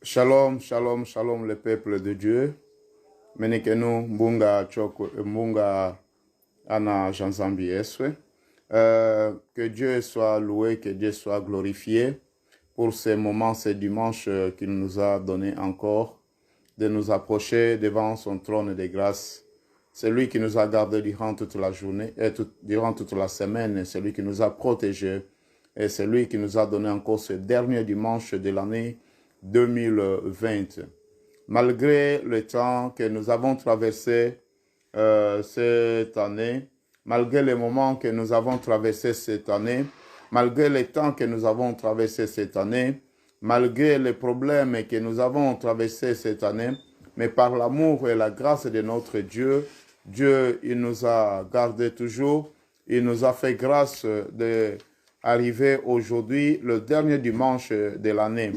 Shalom, shalom, shalom, le peuple de Dieu. Menekenu mbunga choko mbunga ana janzambi eswe. Que Dieu soit loué, que Dieu soit glorifié pour ces moments, ces dimanches qu'il nous a donné encore de nous approcher devant son trône de grâce. C'est lui qui nous a gardés durant toute la journée et durant toute la semaine. C'est lui qui nous a protégés et c'est lui qui nous a donné encore ce dernier dimanche de l'année 2020. Malgré le temps que nous avons traversé cette année, malgré les moments que nous avons traversés cette année, malgré les temps que nous avons traversés cette année, malgré les problèmes que nous avons traversés cette année, mais par l'amour et la grâce de notre Dieu, Dieu, il nous a gardés toujours, il nous a fait grâce d'arriver aujourd'hui, le dernier dimanche de l'année.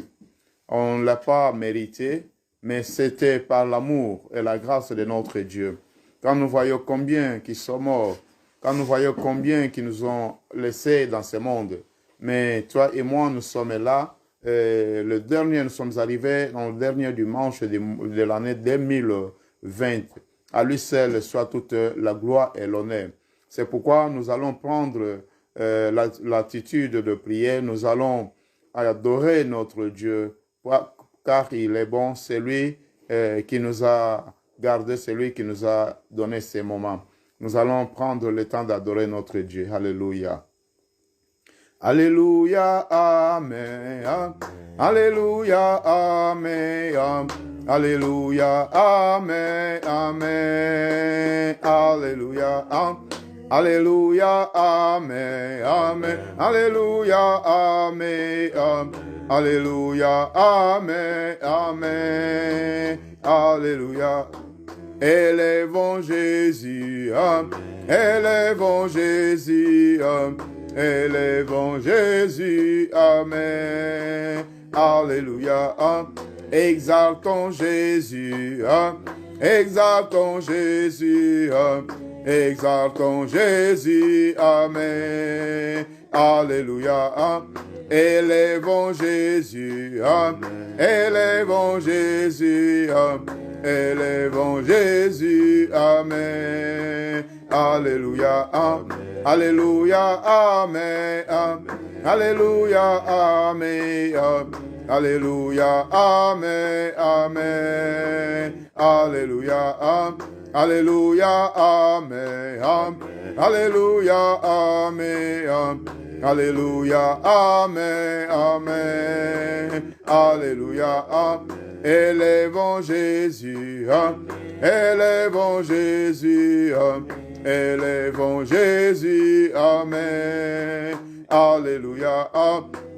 On ne l'a pas mérité, mais c'était par l'amour et la grâce de notre Dieu. Quand nous voyons combien qui sont morts, quand nous voyons combien qui nous ont laissés dans ce monde, mais toi et moi, nous sommes là. Nous sommes arrivés dans le dernier dimanche de l'année 2020. À lui seul soit toute la gloire et l'honneur. C'est pourquoi nous allons prendre l'attitude de prier. Nous allons adorer notre Dieu, car il est bon, c'est lui qui nous a gardés, c'est lui qui nous a donné ces moments. Nous allons prendre le temps d'adorer notre Dieu. Alléluia. Alléluia, Amen. Alléluia, Amen. Alléluia, Amen. Amen. Alléluia, Amen. Alléluia, Amen. Amen. Alléluia, Amen. Alléluia, Amen. Amen. Alléluia. Élevons Jésus, élevons Jésus, élevons Jésus, Amen. Alléluia, exaltons Jésus, exaltons Jésus, exaltons Jésus, Amen. Alléluia, élevons Jésus, élevons Jésus, élevons Jésus, Amen. Alléluia, Alléluia, Amen. Alléluia, Amen. Alléluia, Amen. Amen. Alléluia, Alléluia, Amen. Alléluia, Amen. Alléluia, Amen. Amen. Alléluia, élevons Jésus, élevons Jésus, élevons Jésus, Amen. Alléluia,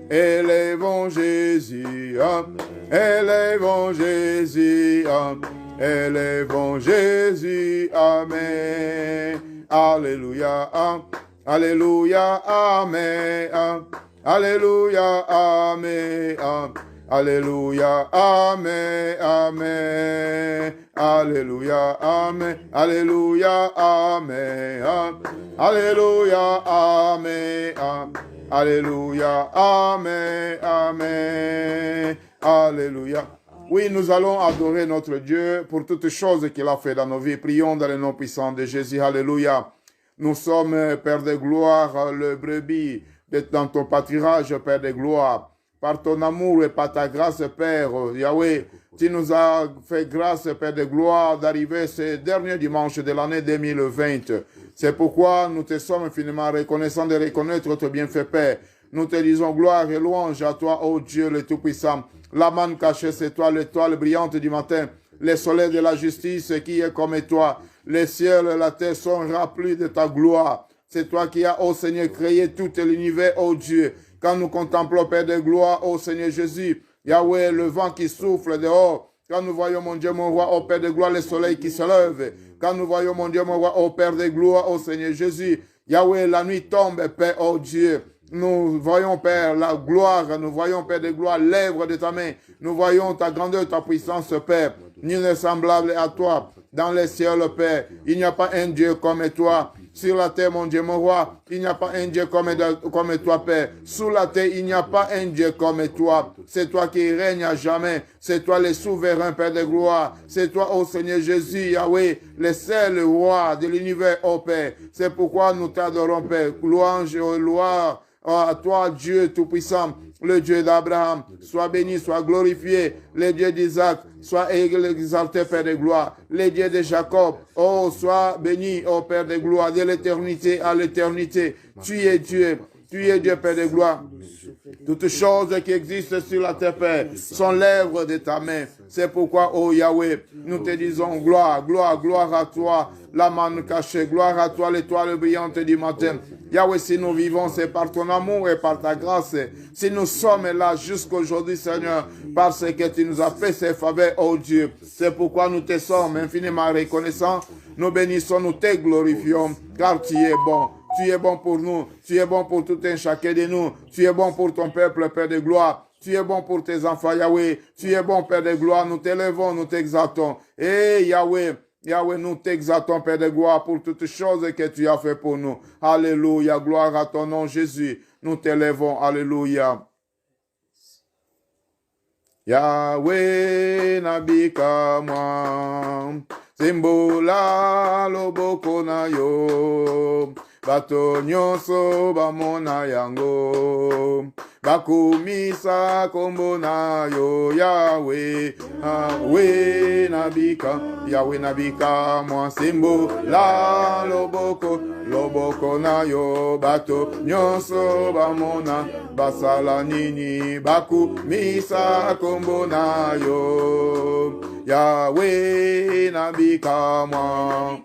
élevons Jésus, élevons Jésus, élevons Jésus, Amen. Alléluia, Alléluia, Amen. Alléluia, Amen. Alléluia, Amen, Amen. Alléluia, Amen. Alléluia, Amen. Alléluia, Amen. Alléluia, Amen, Amen. Alléluia. Oui, nous allons adorer notre Dieu pour toutes choses qu'il a fait dans nos vies. Prions dans le nom puissant de Jésus. Alléluia. Nous sommes, Père de gloire, le brebis dans ton pâturage, Père de gloire. Par ton amour et par ta grâce, Père, Yahweh, tu nous as fait grâce, Père de gloire, d'arriver ce dernier dimanche de l'année 2020. C'est pourquoi nous te sommes infiniment reconnaissants de reconnaître notre bienfait, Père. Nous te disons gloire et louange à toi, ô Dieu le Tout-Puissant. La manne cachée, c'est toi, l'étoile brillante du matin, le soleil de la justice qui est comme toi. Les ciels et la terre sont remplis de ta gloire. C'est toi qui as, ô Seigneur, créé tout l'univers, ô Dieu. Quand nous contemplons, Père de gloire, ô Seigneur Jésus, Yahweh, le vent qui souffle dehors. Quand nous voyons, mon Dieu, mon roi, ô Père de gloire, le soleil qui se lève. Quand nous voyons, mon Dieu, mon roi, ô Père de gloire, ô Seigneur Jésus, Yahweh, la nuit tombe, Père, ô Dieu. Nous voyons, Père, la gloire, nous voyons, Père de gloire, l'œuvre de ta main. Nous voyons ta grandeur, ta puissance, Père. Nul n'est semblable à toi dans les cieux, Père. Il n'y a pas un Dieu comme toi. Sur la terre, mon Dieu, mon roi, il n'y a pas un Dieu comme toi, Père. Sous la terre, il n'y a pas un Dieu comme toi. C'est toi qui règnes à jamais. C'est toi le souverain, Père de gloire. C'est toi, ô Seigneur Jésus, Yahweh, le seul roi de l'univers, ô Père. C'est pourquoi nous t'adorons, Père. Louange et gloire à toi, Dieu Tout-Puissant, le Dieu d'Abraham. Sois béni, sois glorifié. Le Dieu d'Isaac, sois exalté, Père de gloire. Le Dieu de Jacob, oh, sois béni, ô Père de gloire, de l'éternité à l'éternité. Tu es Dieu. Tu es Dieu, Père de gloire. Toutes choses qui existent sur la terre, Père, sont l'œuvre de ta main. C'est pourquoi, oh Yahweh, nous te disons gloire, gloire, gloire à toi, la manne cachée, gloire à toi, l'étoile brillante du matin. Yahweh, si nous vivons, c'est par ton amour et par ta grâce. Si nous sommes là jusqu'aujourd'hui, Seigneur, parce que tu nous as fait ces faveurs, oh Dieu, c'est pourquoi nous te sommes infiniment reconnaissants. Nous bénissons, nous te glorifions, car tu es bon. Tu es bon pour nous. Tu es bon pour tout un chacun de nous. Tu es bon pour ton peuple, Père de gloire. Tu es bon pour tes enfants, Yahweh. Tu es bon, Père de gloire. Nous t'élevons, nous t'exaltons. Et Yahweh, Yahweh, nous t'exaltons, Père de gloire, pour toutes choses que tu as fait pour nous. Alléluia. Gloire à ton nom, Jésus. Nous t'élevons. Alléluia. Yahweh, nabika moi. Simbola loboko na yo. Bato nyonso bamona yango. Bakumisa kombo na yo. Yahweh, Yahweh nabika. Yahweh nabika moi. Simbola loboko na yo. Bato nyonso bamona. Basala nini. Bakumisa kombo na yo. Yahweh nabika moi.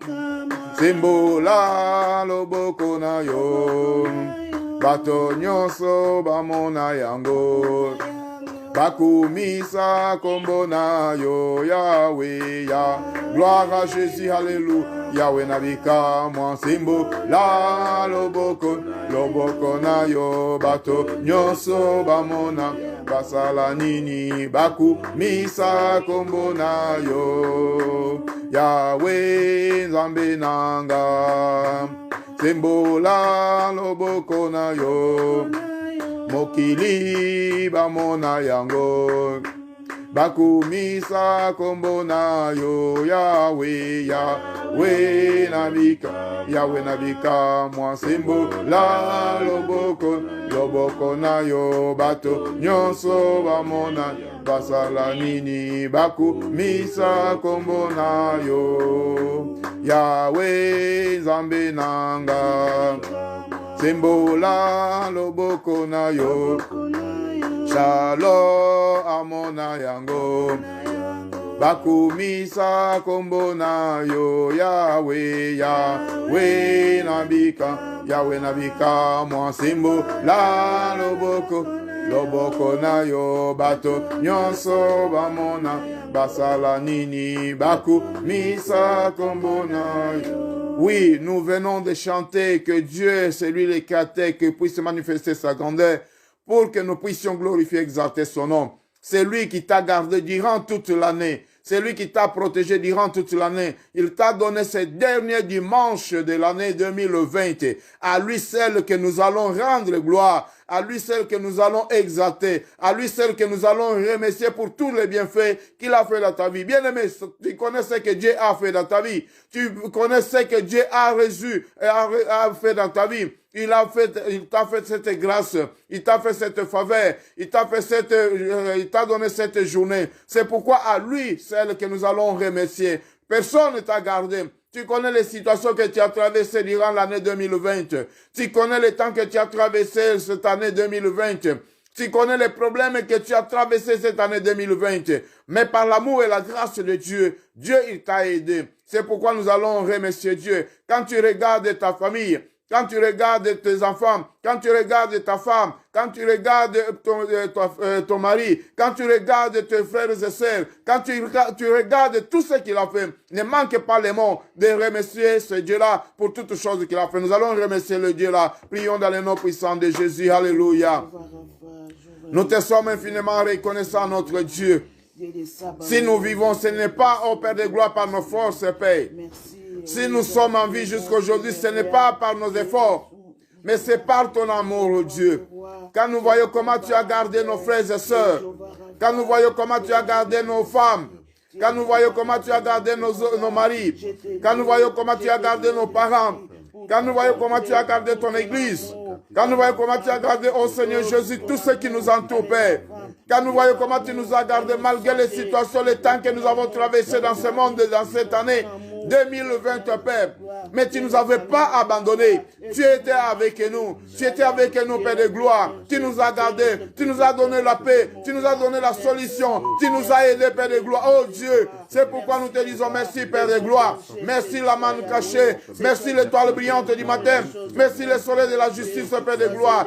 Simbola loboko na yo. Bato nyonso bamona yango. Bakumisa kombo na yo. Yahweh, ya. Gloire à Jésus, alléluia. Yahweh nabika moi. Simbola loboko na yo. Bato nyonso bamona. Basala nini. Bakumisa kombo na yo. Yahweh Nzambe nanga. Simbola loboko na yo. Mokili bamona yango. Bakumisa kombo na yo. Yahweh, Yahweh nabika. Yahweh nabika moi. Simbola loboko na yo. Bato nyonso bamona. Basala nini. Bakumisa kombo na yo. Yahweh Nzambe nanga. Simbola loboko na yo. Shalom amona yango. Bakumisa kombo na yo. Yahweh, Yahweh nabika. Yahweh nabika moi. Simbola loboko na yo. Bato nyonso bamona. Basala nini. Bakumisa kombo na yo. Oui, nous venons de chanter que Dieu, c'est lui le Créateur, qui puisse manifester sa grandeur pour que nous puissions glorifier et exalter son nom. C'est lui qui t'a gardé durant toute l'année. C'est lui qui t'a protégé durant toute l'année. Il t'a donné ces derniers dimanches de l'année 2020. À lui seul que nous allons rendre gloire. À lui seul que nous allons exalter. À lui seul que nous allons remercier pour tous les bienfaits qu'il a fait dans ta vie. Bien-aimé, tu connais ce que Dieu a fait dans ta vie. Tu connais ce que Dieu a reçu et a fait dans ta vie. Il t'a fait cette grâce, il t'a fait cette faveur, il t'a donné cette journée. C'est pourquoi à lui, celle que nous allons remercier. Personne ne t'a gardé. Tu connais les situations que tu as traversées durant l'année 2020. Tu connais les temps que tu as traversé cette année 2020. Tu connais les problèmes que tu as traversés cette année 2020. Mais par l'amour et la grâce de Dieu, Dieu, il t'a aidé. C'est pourquoi nous allons remercier Dieu. Quand tu regardes ta famille, quand tu regardes tes enfants, quand tu regardes ta femme, quand tu regardes ton mari, quand tu regardes tes frères et sœurs, quand tu regardes tout ce qu'il a fait, ne manque pas les mots de remercier ce Dieu-là pour toutes choses qu'il a fait. Nous allons remercier le Dieu-là. Prions dans le nom puissant de Jésus. Alléluia. Nous te sommes infiniment reconnaissants, notre Dieu. Si nous vivons, ce n'est pas, ô Père de gloire, par nos forces, Père. Si nous sommes en vie jusqu'aujourd'hui, ce n'est pas par nos efforts, mais c'est par ton amour, oh Dieu. Quand nous voyons comment tu as gardé nos frères et sœurs, quand nous voyons comment tu as gardé nos femmes, quand nous voyons comment tu as gardé nos maris, quand nous voyons comment tu as gardé nos parents, quand nous voyons comment tu as gardé ton église, quand nous voyons comment tu as gardé, oh Seigneur Jésus, tout ce qui nous entoure, Père. Quand nous voyons comment tu nous as gardés malgré les situations, les temps que nous avons traversés dans ce monde, dans cette année 2020, Père. Mais tu ne nous avais pas abandonnés. Tu étais avec nous. Tu étais avec nous, Père de gloire. Tu nous as gardés. Tu nous as donné la paix. Tu nous as donné la solution. Tu nous as aidés, Père de gloire. Oh Dieu, c'est pourquoi nous te disons merci, Père de gloire. Merci la manne cachée. Merci l'étoile brillante du matin. Merci le soleil de la justice, Père de gloire.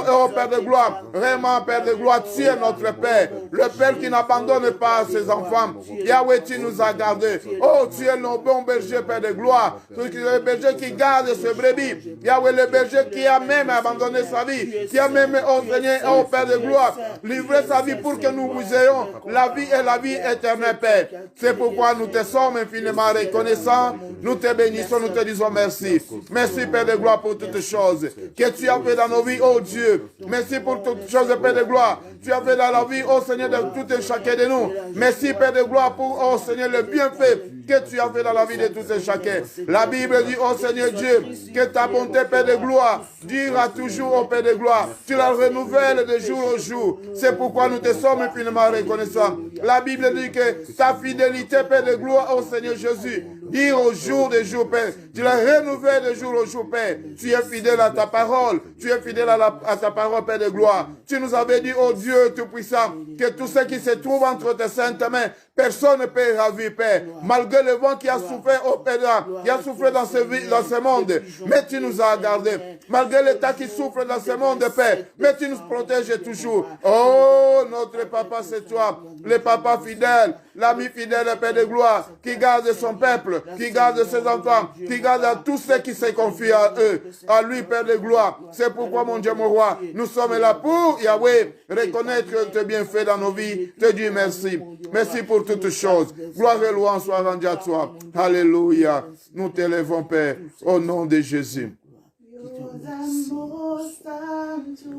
Oh Père de gloire, vraiment, Père de gloire, tu es notre Père. Le Père qui n'abandonne pas ses enfants. Yahweh, tu nous as gardés. Oh, tu es nos bons bergers, Père de gloire. Tu es le berger qui garde ce brebis. Yahweh, le berger qui a même abandonné sa vie. Qui a même, oh Seigneur, oh Père de gloire, livré sa vie pour que nous vous ayons la vie et la vie éternelle, Père. C'est pourquoi nous te sommes infiniment reconnaissants. Nous te bénissons, nous te disons merci. Merci, Père de gloire, pour toutes choses que tu as fait dans nos vies, oh Dieu. Merci pour toutes choses, Père de gloire. Tu as fait dans la vie, oh Seigneur, de tout et chacun de nous. Merci, Père de gloire, pour, oh Seigneur, le bienfait que tu as fait dans la vie de tout et chacun. La Bible dit, oh Seigneur Dieu, que ta bonté, Père de gloire, dira toujours, oh Père de gloire. Tu la renouvelles de jour au jour. C'est pourquoi nous te sommes infiniment reconnaissants. La Bible dit que ta fidélité, Père de gloire, oh Seigneur Jésus, dire au jour de jour, Père. Tu la renouvelles de jour au jour, Père. Tu es fidèle à ta parole. Tu es fidèle à ta parole, Père de gloire. Tu nous avais dit, oh Dieu Tout-Puissant, que tout ce qui se trouve entre tes saintes mains, personne ne peut ravir, Père. Malgré le vent qui a souffert, oh Père, qui a souffert dans ce monde, mais tu nous as gardés. Malgré l'état qui souffre dans ce monde, Père, mais tu nous protèges toujours. Oh, notre papa, c'est toi, le papa fidèle, l'ami fidèle, Père de gloire, qui garde son peuple, qui garde ses enfants, qui garde à tous ceux qui se confient à eux, à lui, Père de gloire. C'est pourquoi, mon Dieu, mon roi, nous sommes là pour, Yahweh, reconnaître tes bienfaits dans nos vies, te dire merci. Merci pour toutes choses. Gloire et louange soient rendues à toi. Alléluia. Nous t'élèvons, Père, au nom de Jésus.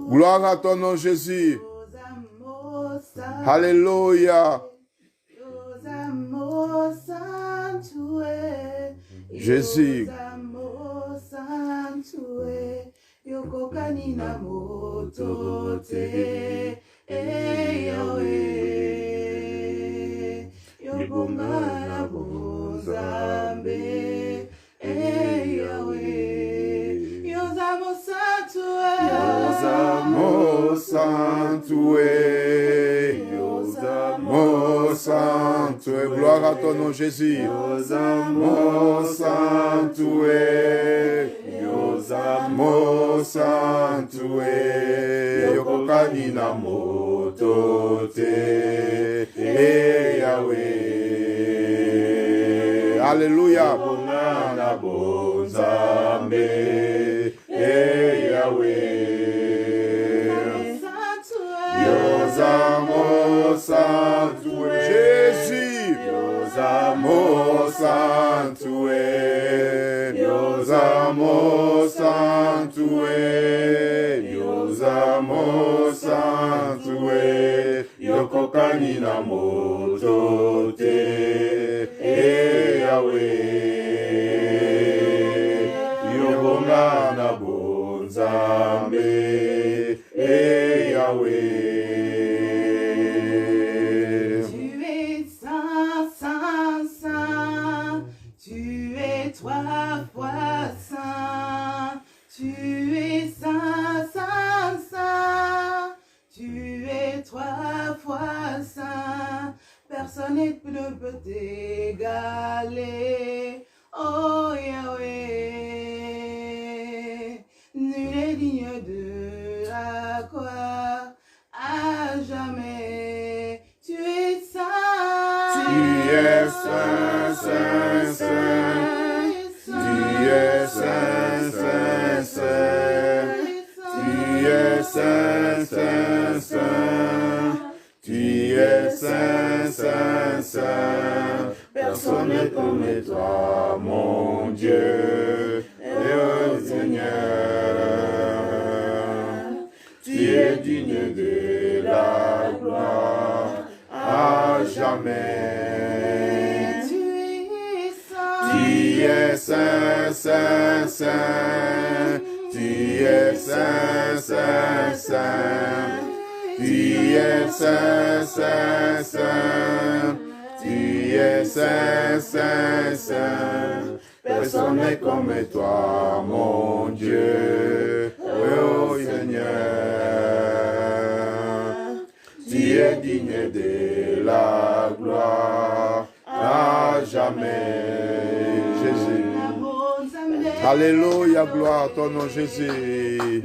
Gloire à ton nom, Jésus. Alléluia. Jésus. Gloire à ton nom, Jésus. Alléluia. Jésus. Yokokani na moto te, Yahweh, Yobonga na bonzambe, Yahweh. Tu es saint, saint, saint, tu es trois fois saint, tu es saint, saint, saint, tu es trois fois saint, personne ne peut t'égaler, oh Yahweh, nul n'est digne de la croix à jamais, tu es saint, Tu es saint, saint, saint, tu es saint, saint, saint, tu es saint, saint, saint, tu es saint, saint, saint, Personne n'est comme toi, mon Dieu, et ô Seigneur. Tu es digne de la gloire à jamais. Tu es saint, saint, saint. Tu es saint, saint, saint. Tu es saint, saint, saint. Tu es saint, saint, saint. Personne n'est comme toi, mon Dieu, ô Seigneur. Tu es digne de la gloire à jamais. Jésus. Alléluia, gloire à ton nom, Jésus.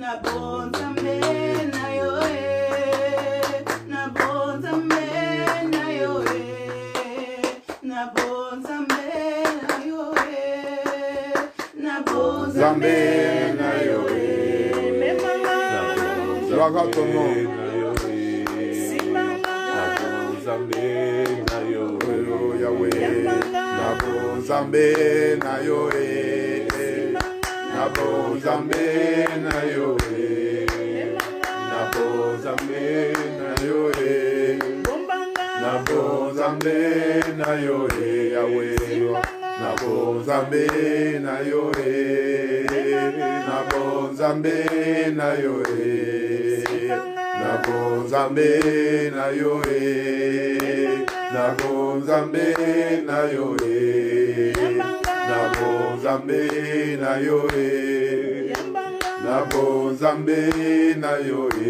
Zambé na yoé, gloire à ton nom. Zambé na yoé, Yahweh. Nabo Zambé na yoé, Nabo Zambé na yoé, Nabo Zambé na yoé, Nabo Zambé na yoé, Yahweh. Nabo Zambé na yoé, Nabo Zambé na yoé, Nabo Zambé na yoé, Nabo Zambé na yoé, Nabo Zambé na yoé, Nabo Zambé na yoé,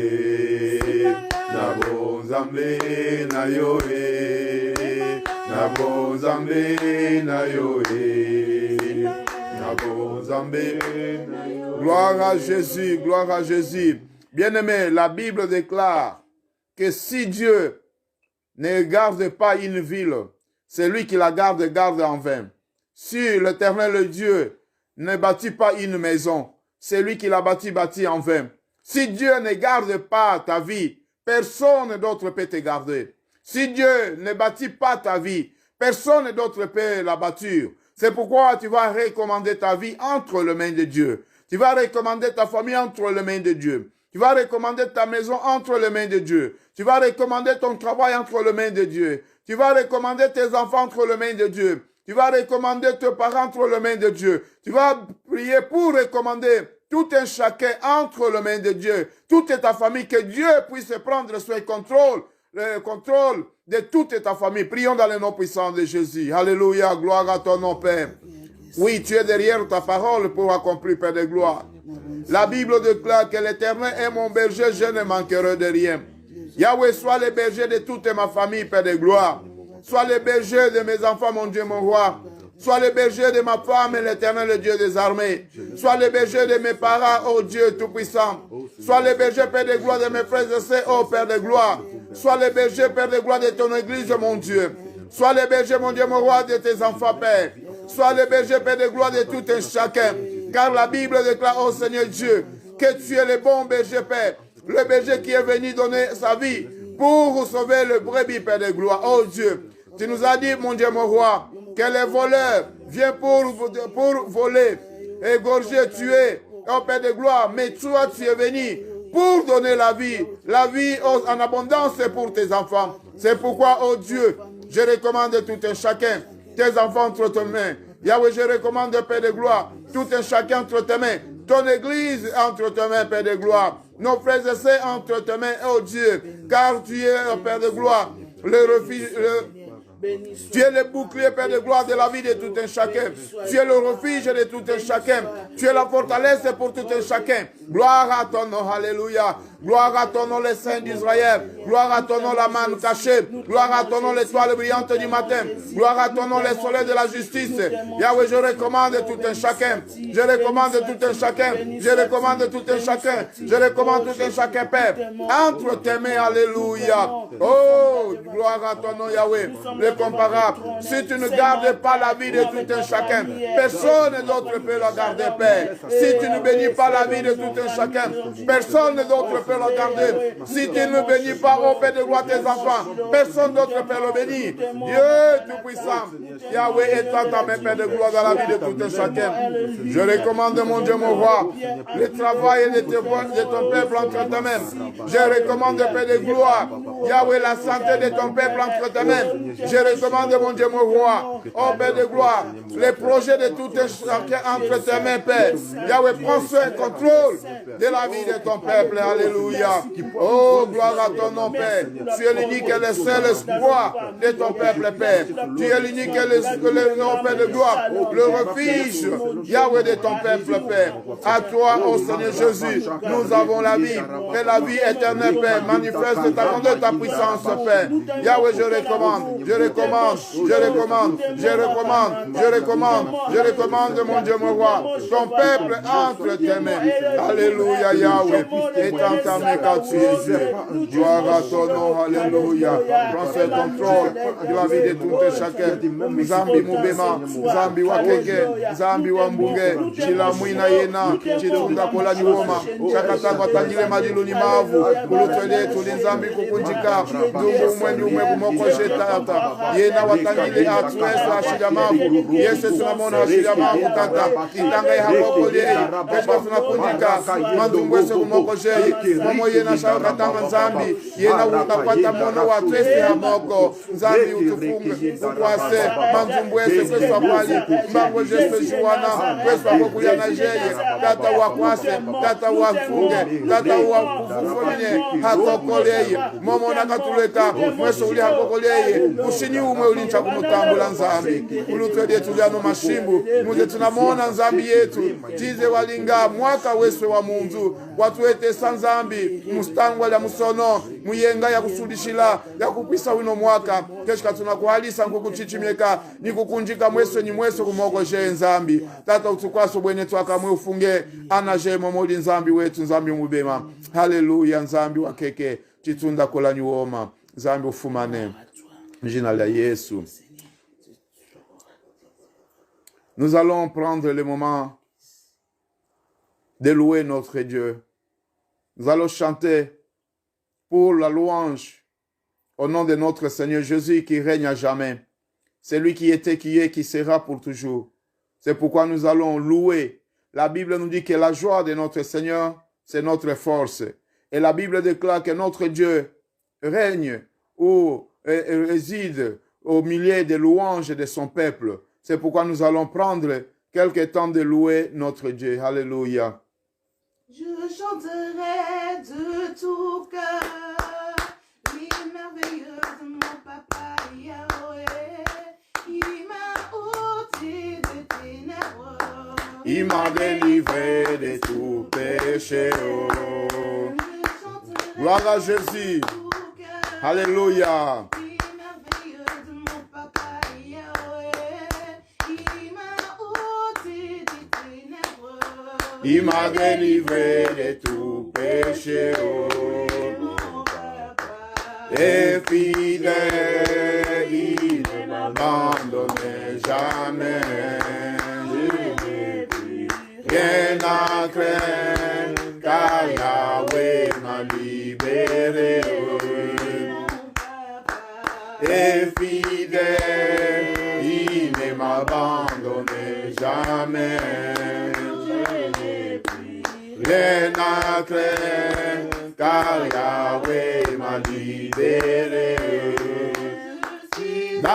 Nabo Zambé na yoé, Nabo Zambé na yoé, Nabo Zambé na yoé. Gloire à Jésus, gloire à Jésus. Bien-aimé, la Bible déclare que si Dieu ne garde pas une ville, c'est lui qui la garde en vain. Si l'Éternel Dieu ne bâtit pas une maison, c'est lui qui l'a bâti en vain. Si Dieu ne garde pas ta vie, personne d'autre peut te garder. Si Dieu ne bâtit pas ta vie, personne d'autre peut la bâtir. C'est pourquoi tu vas recommander ta vie entre les mains de Dieu. Tu vas recommander ta famille entre les mains de Dieu. Tu vas recommander ta maison entre les mains de Dieu. Tu vas recommander ton travail entre les mains de Dieu. Tu vas recommander tes enfants entre les mains de Dieu. Tu vas recommander tes parents entre les mains de Dieu. Tu vas prier pour recommander tout un chacun entre les mains de Dieu. Toute ta famille, que Dieu puisse prendre son contrôle, le contrôle de toute ta famille. Prions dans le nom puissant de Jésus. Alléluia, gloire à ton nom, Père. Oui, tu es derrière ta parole pour accomplir, Père de gloire. La Bible déclare que l'Éternel est mon berger, je ne manquerai de rien. Yahweh, sois le berger de toute ma famille, Père de gloire. Sois le berger de mes enfants, mon Dieu, mon roi. Sois le berger de ma femme, l'Éternel, le Dieu des armées. Sois le berger de mes parents, ô Dieu Tout-Puissant. Sois le berger, Père de gloire, de mes frères et sœurs, ô Père de gloire. Sois le berger, Père de gloire, de ton Église, mon Dieu. Sois le berger, mon Dieu, mon roi, de tes enfants, Père. Sois le berger, Père de gloire, de tout un chacun. Car la Bible déclare, ô Seigneur Dieu, que tu es le bon berger, Père. Le berger qui est venu donner sa vie pour sauver le brebis, Père de gloire. Oh Dieu, tu nous as dit, mon Dieu, mon roi, que les voleurs viennent pour voler, égorger, tuer, oh Père de gloire. Mais toi, tu es venu pour donner la vie en abondance pour tes enfants. C'est pourquoi, oh Dieu, je recommande tout un chacun, tes enfants entre tes mains. Yahweh, je recommande, Père de gloire, tout un chacun entre tes mains. Ton Église entre tes mains, Père de gloire. Nos frères et sœurs entre tes mains, oh Dieu. Car tu es, Père de gloire, le refuge, tu es le bouclier, Père de gloire, de la vie de tout un chacun. Tu es le refuge de tout un chacun. Tu es la forteresse pour tout un chacun. Gloire à ton nom, alléluia. Gloire à ton nom, les saints d'Israël. Gloire à ton nom, la manne cachée. Gloire à ton nom, l'étoile brillante du matin. Gloire à ton nom, les soleils de la justice. Yahweh, je recommande tout un chacun. Je recommande tout un chacun. Je recommande tout un chacun. Je recommande tout un chacun, Père. Entre tes mains, alléluia. Oh, gloire à ton nom, Yahweh. Comparable. Si tu ne gardes pas la vie de tout un chacun, personne d'autre peut la garder, Père. Si tu ne bénis pas la vie de tout un chacun, personne d'autre peut peut le garder. Si tu ne bénis pas, ô Père de gloire, tes enfants, personne d'autre peut le bénir. Dieu Tout-Puissant, Yahweh, étends ta main, Père de gloire, dans la vie de tout et chacun. Je recommande, mon Dieu, mon roi, le travail de ton peuple entre tes mains. Je recommande, Père de gloire, Yahweh, la santé de ton peuple entre tes mains. Je recommande, mon Dieu, mon roi, ô Père de gloire, les projets de tout et chacun entre tes mains, Père. Yahweh, prends soin, contrôle de la vie de ton peuple. Alléluia. Oh, gloire à ton nom, Père. Tu es l'unique et le seul espoir de ton peuple, Père. Tu es l'unique et le nom, Père de gloire, le refuge, Yahweh, de ton peuple, Père. À toi, ô Seigneur Jésus, nous avons la vie, et la vie éternelle, Père. Manifeste ta grandeur, ta puissance, Père. Yahweh, je recommande, je recommande, je recommande, je recommande, je recommande, je recommande, mon Dieu, mon roi, ton peuple entre tes mains. Alléluia, Yahweh. Étends ta main car tu es Dieu. Gloire à ton nom, alléluia. Prends ce contrôle de la vie de tout et chacun. Zambi Mubema, Zambi Wakeke, Zambi Wambunge, Chila Mwina Yena, Chitunda Kola Niwoma, Chakata Watangile Madiluni Mavu, Kulutwele, Tulinzambi Kukunjika, Dumbu Mwenye Kumoko Shetata, Yena Watangile Atuesa Shidamavu, Yese Tunamona Shidamavu Tata, Itanga Yahakokolie, Peshwa Tunakunjika, Mandungwese Kumoko Shei, Momo Yena Shakatanga Nzambi, Yena Utakwata Mono Watwese Hamoko, Nzambi Utufunge, Ukwase, Manzumbwese, Kweswa Kwali, Mbangwe Jese Juwana, Kweswa Kokuliana Jeye, Tata Wakwase, Tata Wafunge, Tata Wakufufonye, Hakokoleye, Momo Nakatuleka, Mweso Uli Hakokoleye, Ushini Umwe Ulincha Kumutambula Nzambi, Ulutwede Tuliano Mashimbu, Muze tunamona Nzambi yetu, Tize Walinga, Mwaka Weswe wa Munzu, Watuete Sanzambi, Mustangwa ya Musono, Muyenga ya Kusudishila, ya Kupisa Wino Mwaka, Keshka tunakuhalisa Nkukuchichimeka, Nikukunjika Mweswe ni Mweswe Kumoko She Nzambi, Tata Utukwaso Bwene Twaka Mwe Ufunge, Anaje Momoli Nzambi wetu, Nzambi Mubema, Haleluya, Nzambi Wakeke, Chitunda Kola Nyuoma, Nzambi Ufumane, Jina la Yesu. Nous allons prendre le moment de louer notre Dieu. Nous allons chanter pour la louange au nom de notre Seigneur Jésus qui règne à jamais. C'est lui qui était, qui est, qui sera pour toujours. C'est pourquoi nous allons louer. La Bible nous dit que la joie de notre Seigneur, c'est notre force. Et la Bible déclare que notre Dieu règne ou réside au milieu des louanges de son peuple. C'est pourquoi nous allons prendre quelques temps de louer notre Dieu. Alléluia. Je chanterai de tout cœur les merveilleux de mon papa Yahweh. Il m'a ôté des ténèbres. Il m'a délivré de tout péché. Gloire à Jésus. Alléluia. Il m'a délivré de tout péché. Et fidèle, il ne m'abandonne jamais. Rien à craindre, car Yahweh m'a libéré. Et fidèle, il ne m'abandonne jamais. Rien à craindre, car Yahweh m'a libéré. Dans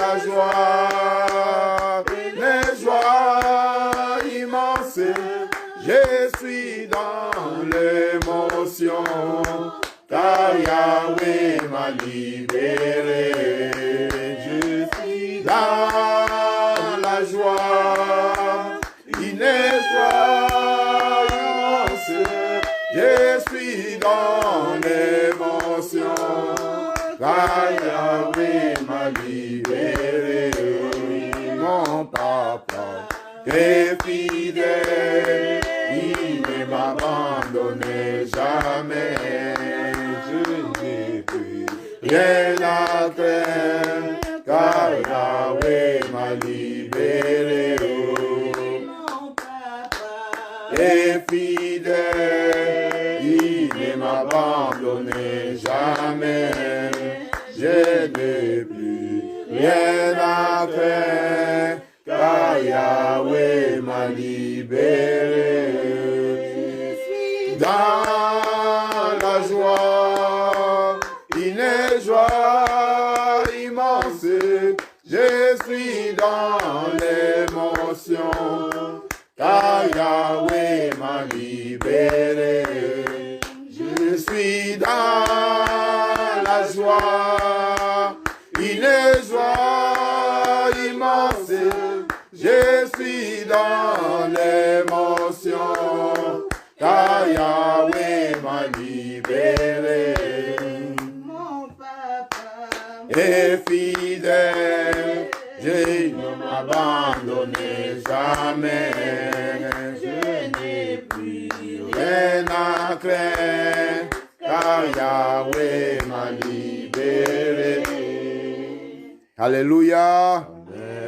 la joie, les joies immenses, je suis dans l'émotion, car Yahweh m'a libéré. Je suis dans la joie, une joie immense, je suis dans l'émotion, car Yahweh m'a libéré. Mon papa est fidèle, il ne m'abandonne jamais. Je n'ai plus rien à craindre, car Yahweh m'a libéré. Mon papa est fidèle, je n'ai plus rien à craindre, car Yahweh m'a libéré. Dans la joie, une joie immense, je suis dans l'émotion, car Yahweh m'a libéré. Je suis dans la joie, une joie immense, je suis dans l'émotion, car Yahweh m'a libéré. Mon papa est fidèle, je ne m'abandonnerai jamais. je n'ai plus Rien à craindre, car Yahweh m'a libéré. Alléluia.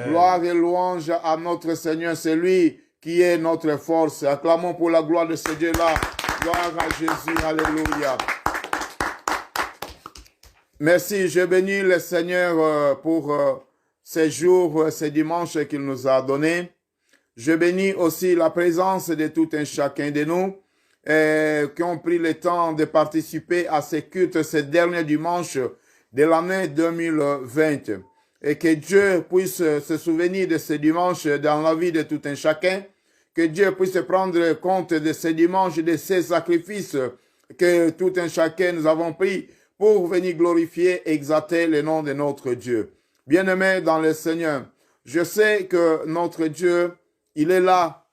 Gloire et louange à notre Seigneur, c'est lui qui est notre force. Acclamons pour la gloire de ce Dieu-là. Gloire à Jésus. Alléluia. Merci, je bénis le Seigneur pour ces jours, ces dimanches qu'il nous a donnés. Je bénis aussi la présence de tout un chacun de nous qui ont pris le temps de participer à ces cultes ces derniers dimanches de l'année 2020. Et que Dieu puisse se souvenir de ces dimanches dans la vie de tout un chacun. Que Dieu puisse prendre compte de ces dimanches, de ces sacrifices que tout un chacun nous avons pris pour venir glorifier et exalter le nom de notre Dieu. Bien-aimés dans le Seigneur, je sais que notre Dieu, il est là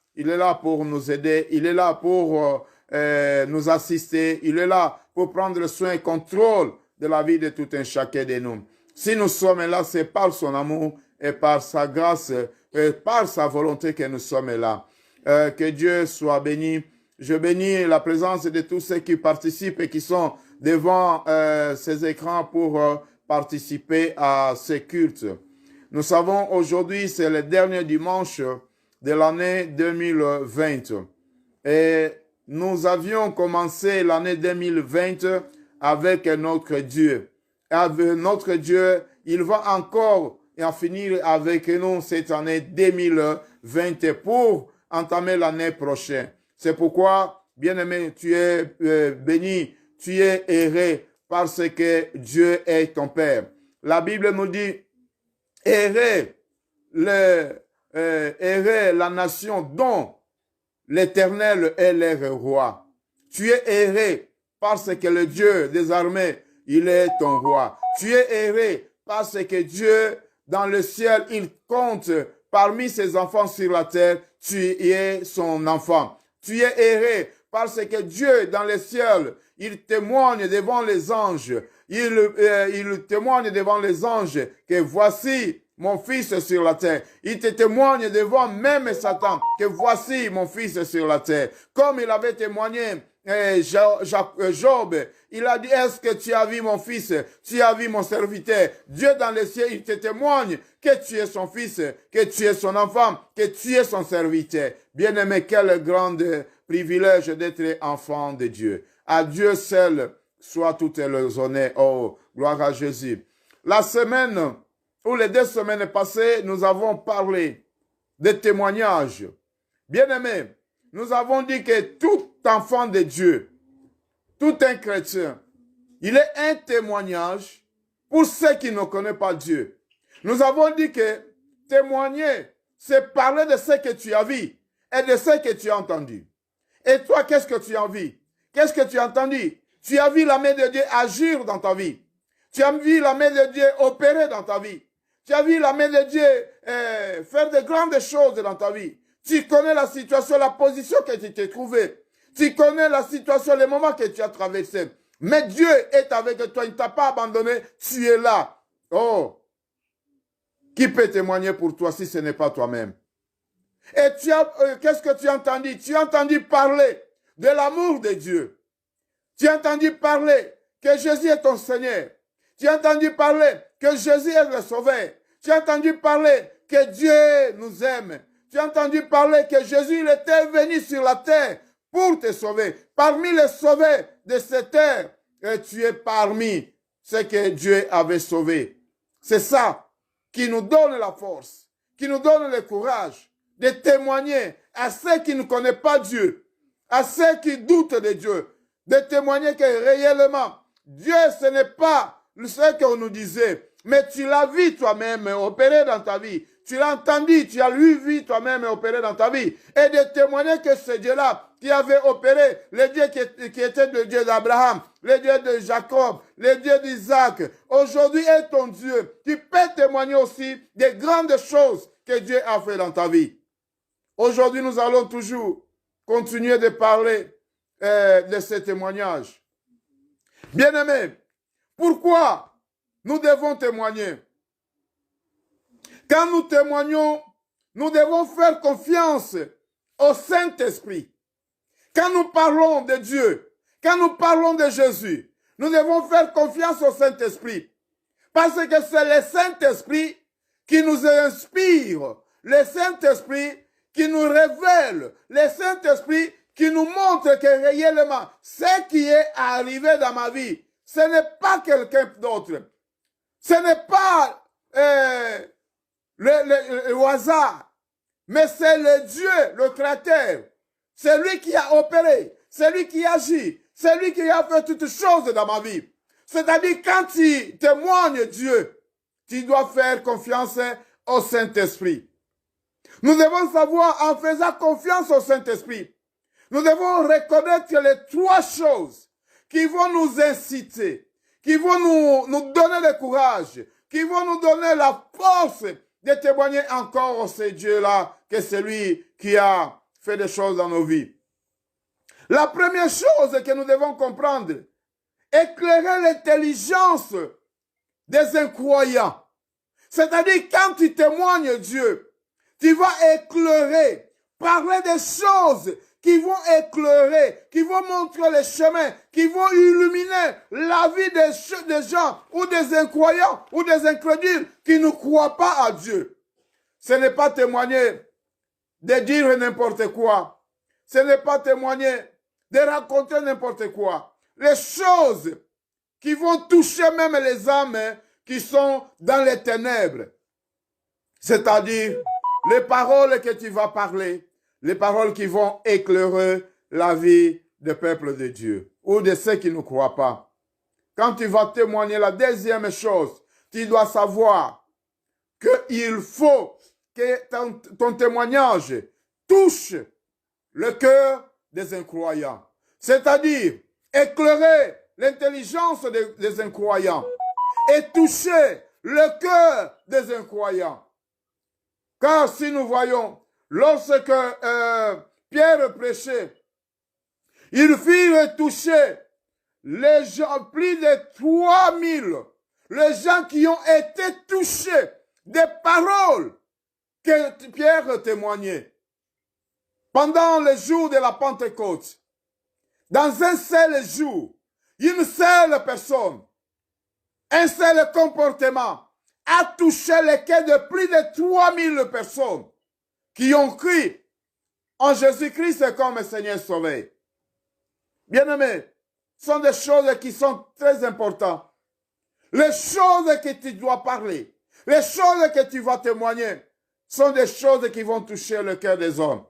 pour nous aider, il est là pour nous assister, il est là pour prendre soin et contrôle de la vie de tout un chacun de nous. Si nous sommes là, c'est par son amour et par sa grâce et par sa volonté que nous sommes là. Que Dieu soit béni. Je bénis la présence de tous ceux qui participent et qui sont devant ces écrans pour participer à ces cultes. Nous savons aujourd'hui, c'est le dernier dimanche de l'année 2020. Et nous avions commencé l'année 2020 avec notre Dieu. Avec notre Dieu, il va encore en finir avec nous cette année 2020 pour entamer l'année prochaine. C'est pourquoi, bien-aimé, tu es béni, tu es heureux parce que Dieu est ton Père. La Bible nous dit, heureux la nation dont l'Éternel est le roi. Tu es heureux parce que le Dieu des armées, il est ton roi. Tu es heureux parce que Dieu, dans le ciel, il compte parmi ses enfants sur la terre. Tu es son enfant. Tu es heureux parce que Dieu, dans le ciel, il témoigne devant les anges. Il témoigne devant les anges que voici mon fils sur la terre. Il te témoigne devant même Satan que voici mon fils sur la terre. Comme il avait témoigné Job, il a dit, est-ce que tu as vu mon fils? Tu as vu mon serviteur? Dieu dans les cieux, il te témoigne que tu es son fils, que tu es son enfant, que tu es son serviteur. Bien-aimé, quel grand privilège d'être enfant de Dieu. À Dieu seul soit toutes les honneurs. Oh, gloire à Jésus. La semaine, ou les 2 semaines passées, nous avons parlé des témoignages. Bien-aimé, nous avons dit que tout enfant de Dieu, tout un chrétien, il est un témoignage pour ceux qui ne connaissent pas Dieu. Nous avons dit que témoigner, c'est parler de ce que tu as vu et de ce que tu as entendu. Et toi, qu'est-ce que tu as vu? Qu'est-ce que tu as entendu? Tu as vu la main de Dieu agir dans ta vie. Tu as vu la main de Dieu opérer dans ta vie. Tu as vu la main de Dieu faire de grandes choses dans ta vie. Tu connais la situation, la position que tu t'es trouvé. Tu connais la situation, les moments que tu as traversés. Mais Dieu est avec toi, il ne t'a pas abandonné, tu es là. Oh, qui peut témoigner pour toi si ce n'est pas toi-même? Et qu'est-ce que tu as entendu? Tu as entendu parler de l'amour de Dieu. Tu as entendu parler que Jésus est ton Seigneur. Tu as entendu parler que Jésus est le Sauveur. Tu as entendu parler que Dieu nous aime. Tu as entendu parler que Jésus il était venu sur la terre pour te sauver. Parmi les sauvés de cette terre, et tu es parmi ce que Dieu avait sauvé. C'est ça qui nous donne la force, qui nous donne le courage de témoigner à ceux qui ne connaissent pas Dieu, à ceux qui doutent de Dieu, de témoigner que réellement, Dieu, ce n'est pas ce qu'on nous disait, mais tu l'as vu toi-même opérer dans ta vie. Tu l'as entendu, tu as vu toi-même opérer dans ta vie. Et de témoigner que ce Dieu-là qui avait opéré, le Dieu qui était le Dieu d'Abraham, le Dieu de Jacob, le Dieu d'Isaac, aujourd'hui est ton Dieu. Tu peux témoigner aussi des grandes choses que Dieu a fait dans ta vie. Aujourd'hui, nous allons toujours continuer de parler de ce témoignage. Bien-aimés, pourquoi nous devons témoigner? Quand nous témoignons, nous devons faire confiance au Saint-Esprit. Quand nous parlons de Dieu, quand nous parlons de Jésus, nous devons faire confiance au Saint-Esprit. Parce que c'est le Saint-Esprit qui nous inspire, le Saint-Esprit qui nous révèle, le Saint-Esprit qui nous montre que réellement, ce qui est arrivé dans ma vie, ce n'est pas quelqu'un d'autre. Ce n'est pas le hasard, mais c'est le Dieu, le Créateur. C'est lui qui a opéré, c'est lui qui agit, c'est lui qui a fait toutes choses dans ma vie. C'est-à-dire, quand tu témoignes Dieu, tu dois faire confiance au Saint-Esprit. Nous devons savoir, en faisant confiance au Saint-Esprit, nous devons reconnaître les trois choses qui vont nous inciter, qui vont nous donner le courage, qui vont nous donner la force de témoigner encore ce Dieu-là, que c'est lui qui a fait des choses dans nos vies. La première chose que nous devons comprendre, éclairer l'intelligence des incroyants. C'est-à-dire, quand tu témoignes Dieu, tu vas éclairer, parler des choses qui vont éclairer, qui vont montrer les chemins, qui vont illuminer la vie des gens ou des incroyants ou des incrédules qui ne croient pas à Dieu. Ce n'est pas témoigner de dire n'importe quoi. Ce n'est pas témoigner de raconter n'importe quoi. Les choses qui vont toucher même les âmes qui sont dans les ténèbres. C'est-à-dire les paroles que tu vas parler, les paroles qui vont éclairer la vie des peuples de Dieu ou de ceux qui ne croient pas. Quand tu vas témoigner, la deuxième chose, tu dois savoir qu'il faut que ton témoignage touche le cœur des incroyants. C'est-à-dire éclairer l'intelligence des incroyants et toucher le cœur des incroyants. Car si nous voyons, lorsque Pierre prêchait, il fit toucher les gens, plus de 3000, les gens qui ont été touchés des paroles que Pierre témoignait. Pendant le jour de la Pentecôte, dans un seul jour, une seule personne, un seul comportement a touché le cœur de plus de 3000 personnes qui ont cru en Jésus-Christ comme Seigneur Sauveur. Bien-aimés, ce sont des choses qui sont très importantes. Les choses que tu dois parler, les choses que tu vas témoigner, sont des choses qui vont toucher le cœur des hommes.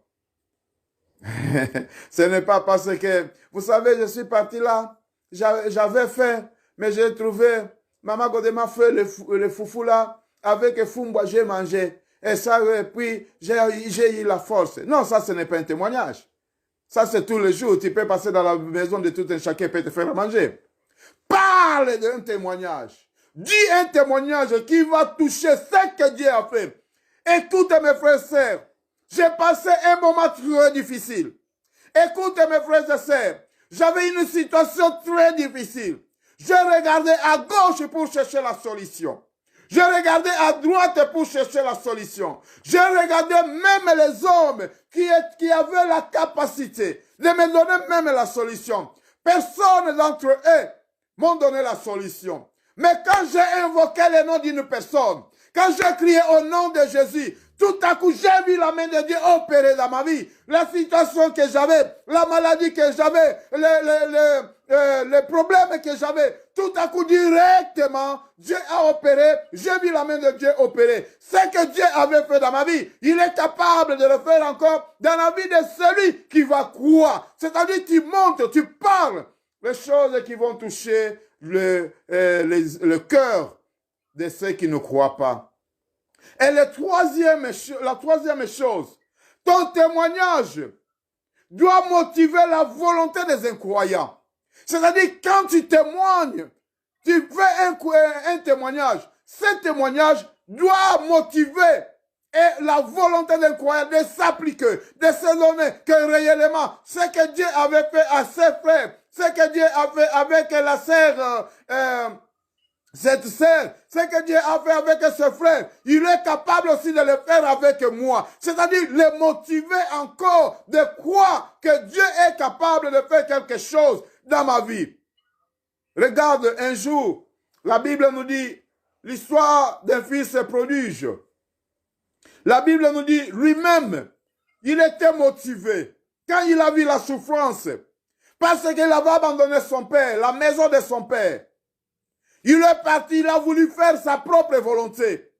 Ce n'est pas parce que, vous savez, je suis parti là, j'avais faim, mais j'ai trouvé, Maman Godema fait le foufou là, avec Fumba, j'ai mangé. Et ça, puis, j'ai eu la force. Non, ça, ce n'est pas un témoignage. Ça, c'est tous les jours. Tu peux passer dans la maison de tout un chacun peut te faire manger. Parle d'un témoignage. Dis un témoignage qui va toucher ce que Dieu a fait. Écoutez mes frères et sœurs. J'ai passé un moment très difficile. Écoutez mes frères et sœurs. J'avais une situation très difficile. Je regardais à gauche pour chercher la solution. Je regardais à droite pour chercher la solution. Je regardais même les hommes qui avaient la capacité de me donner même la solution. Personne d'entre eux m'ont donné la solution. Mais quand j'ai invoqué le nom d'une personne, quand j'ai crié au nom de Jésus, tout à coup, j'ai vu la main de Dieu opérer dans ma vie. La situation que j'avais, la maladie que j'avais, les problèmes que j'avais, tout à coup directement, Dieu a opéré, j'ai vu la main de Dieu opérer. Ce que Dieu avait fait dans ma vie, il est capable de le faire encore dans la vie de celui qui va croire. C'est-à-dire, tu montes, tu parles les choses qui vont toucher le cœur de ceux qui ne croient pas. Et la troisième chose, ton témoignage doit motiver la volonté des incroyants. C'est-à-dire, quand tu témoignes, tu fais un témoignage. Ce témoignage doit motiver et la volonté des croyants de s'appliquer, de se donner que réellement, ce que Dieu avait fait à ses frères, ce que Dieu a fait avec la sœur, cette sœur, ce que Dieu a fait avec ses frères, il est capable aussi de le faire avec moi. C'est-à-dire, les motiver encore de croire que Dieu est capable de faire quelque chose dans ma vie. Regarde, un jour, la Bible nous dit l'histoire d'un fils prodige. La Bible nous dit lui-même, il était motivé quand il a vu la souffrance parce qu'il avait abandonné son père, la maison de son père. Il est parti, il a voulu faire sa propre volonté.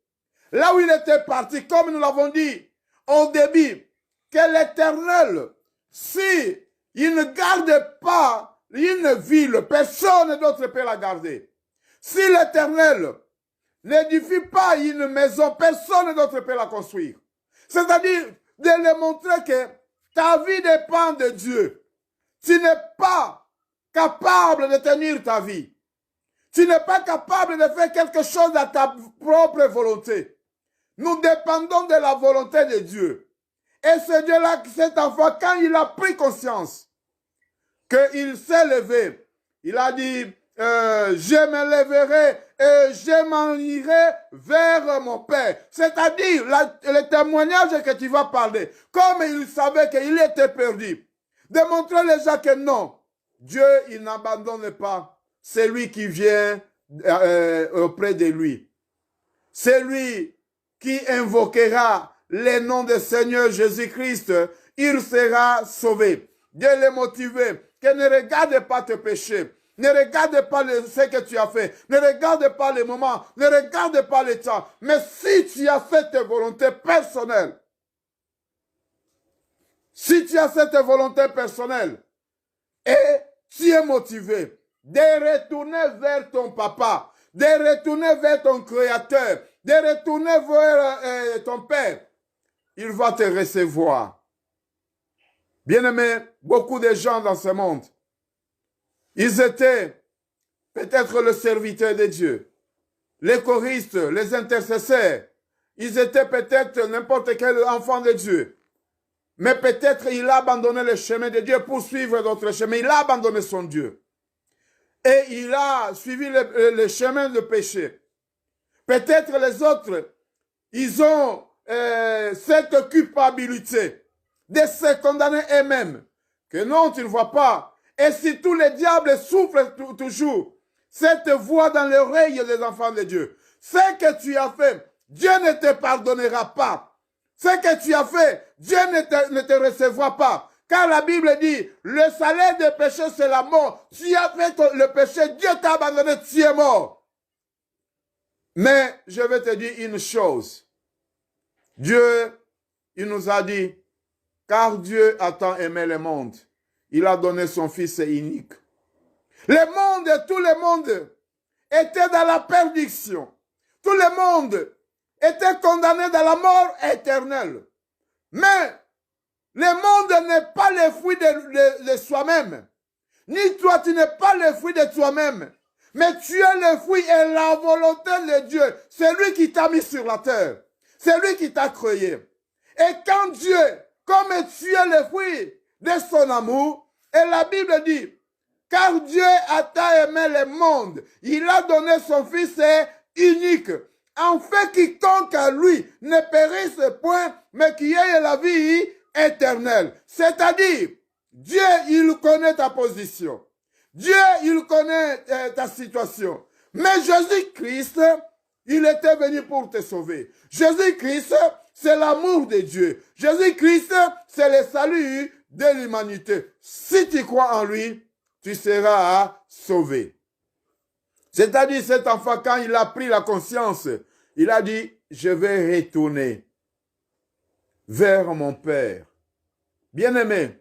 Là où il était parti, comme nous l'avons dit au début, que l'Éternel, si il ne garde pas une ville, personne d'autre peut la garder. Si l'Éternel n'édifie pas une maison, personne d'autre peut la construire. C'est-à-dire de lui montrer que ta vie dépend de Dieu. Tu n'es pas capable de tenir ta vie. Tu n'es pas capable de faire quelque chose à ta propre volonté. Nous dépendons de la volonté de Dieu. Et ce Dieu-là, cet enfant, quand il a pris conscience qu'il s'est levé, il a dit, je me lèverai et je m'en irai vers mon Père. C'est-à-dire, le témoignage que tu vas parler, comme il savait qu'il était perdu, de montrer les gens que non, Dieu, il n'abandonne pas. C'est lui qui vient auprès de lui. C'est lui qui invoquera le nom du Seigneur Jésus-Christ. Il sera sauvé. Dieu les motiver. Que ne regarde pas tes péchés. Ne regarde pas ce que tu as fait. Ne regarde pas les moments. Ne regarde pas le temps. Mais si tu as cette volonté personnelle, si tu as cette volonté personnelle et tu es motivé de retourner vers ton papa, de retourner vers ton créateur, de retourner vers ton père, il va te recevoir. Bien-aimé, beaucoup de gens dans ce monde, ils étaient peut-être le serviteur de Dieu, les choristes, les intercesseurs, ils étaient peut-être n'importe quel enfant de Dieu. Mais peut-être il a abandonné le chemin de Dieu pour suivre d'autres chemins. Il a abandonné son Dieu. Et il a suivi le chemin de péché. Peut-être les autres, ils ont cette culpabilité de se condamner eux-mêmes. Que non, tu ne vois pas. Et si tous les diables souffrent toujours, cette voix dans l'oreille des enfants de Dieu, ce que tu as fait, Dieu ne te pardonnera pas. Ce que tu as fait, Dieu ne te recevra pas. Car la Bible dit, le salaire des péchés, c'est la mort. Tu as fait le péché, Dieu t'a abandonné, tu es mort. Mais je vais te dire une chose. Dieu, il nous a dit, car Dieu a tant aimé le monde, il a donné son Fils unique. Le monde, tout le monde était dans la perdition. Tout le monde était condamné dans la mort éternelle. Mais le monde n'est pas le fruit de soi-même. Ni toi, tu n'es pas le fruit de toi-même. Mais tu es le fruit et la volonté de Dieu. C'est lui qui t'a mis sur la terre. C'est lui qui t'a créé. Et quand Dieu, comme tu es le fruit de son amour, et la Bible dit, car Dieu a tant aimé le monde, il a donné son Fils unique, en fait quiconque à lui ne périsse point, mais qui ait la vie éternelle. C'est-à-dire, Dieu, il connaît ta position. Dieu, il connaît ta situation. Mais Jésus-Christ, il était venu pour te sauver. Jésus-Christ, c'est l'amour de Dieu. Jésus-Christ, c'est le salut de l'humanité. Si tu crois en lui, tu seras sauvé. C'est-à-dire, cet enfant, quand il a pris la conscience, il a dit, je vais retourner vers mon Père. Bien-aimé,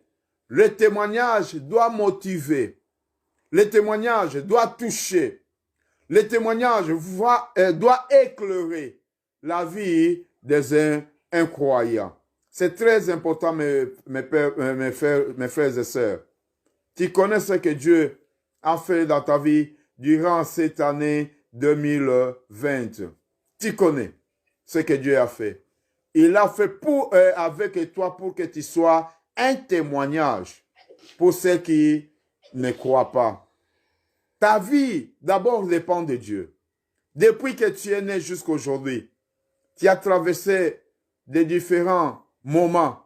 le témoignage doit motiver. Le témoignage doit toucher. Le témoignage doit éclairer la vie des incroyants. C'est très important, mes frères et sœurs. Tu connais ce que Dieu a fait dans ta vie durant cette année 2020. Tu connais ce que Dieu a fait. Il a fait avec toi pour que tu sois un témoignage pour ceux qui ne croient pas. Ta vie, d'abord, dépend de Dieu. Depuis que tu es né jusqu'à aujourd'hui, tu as traversé des différents moments,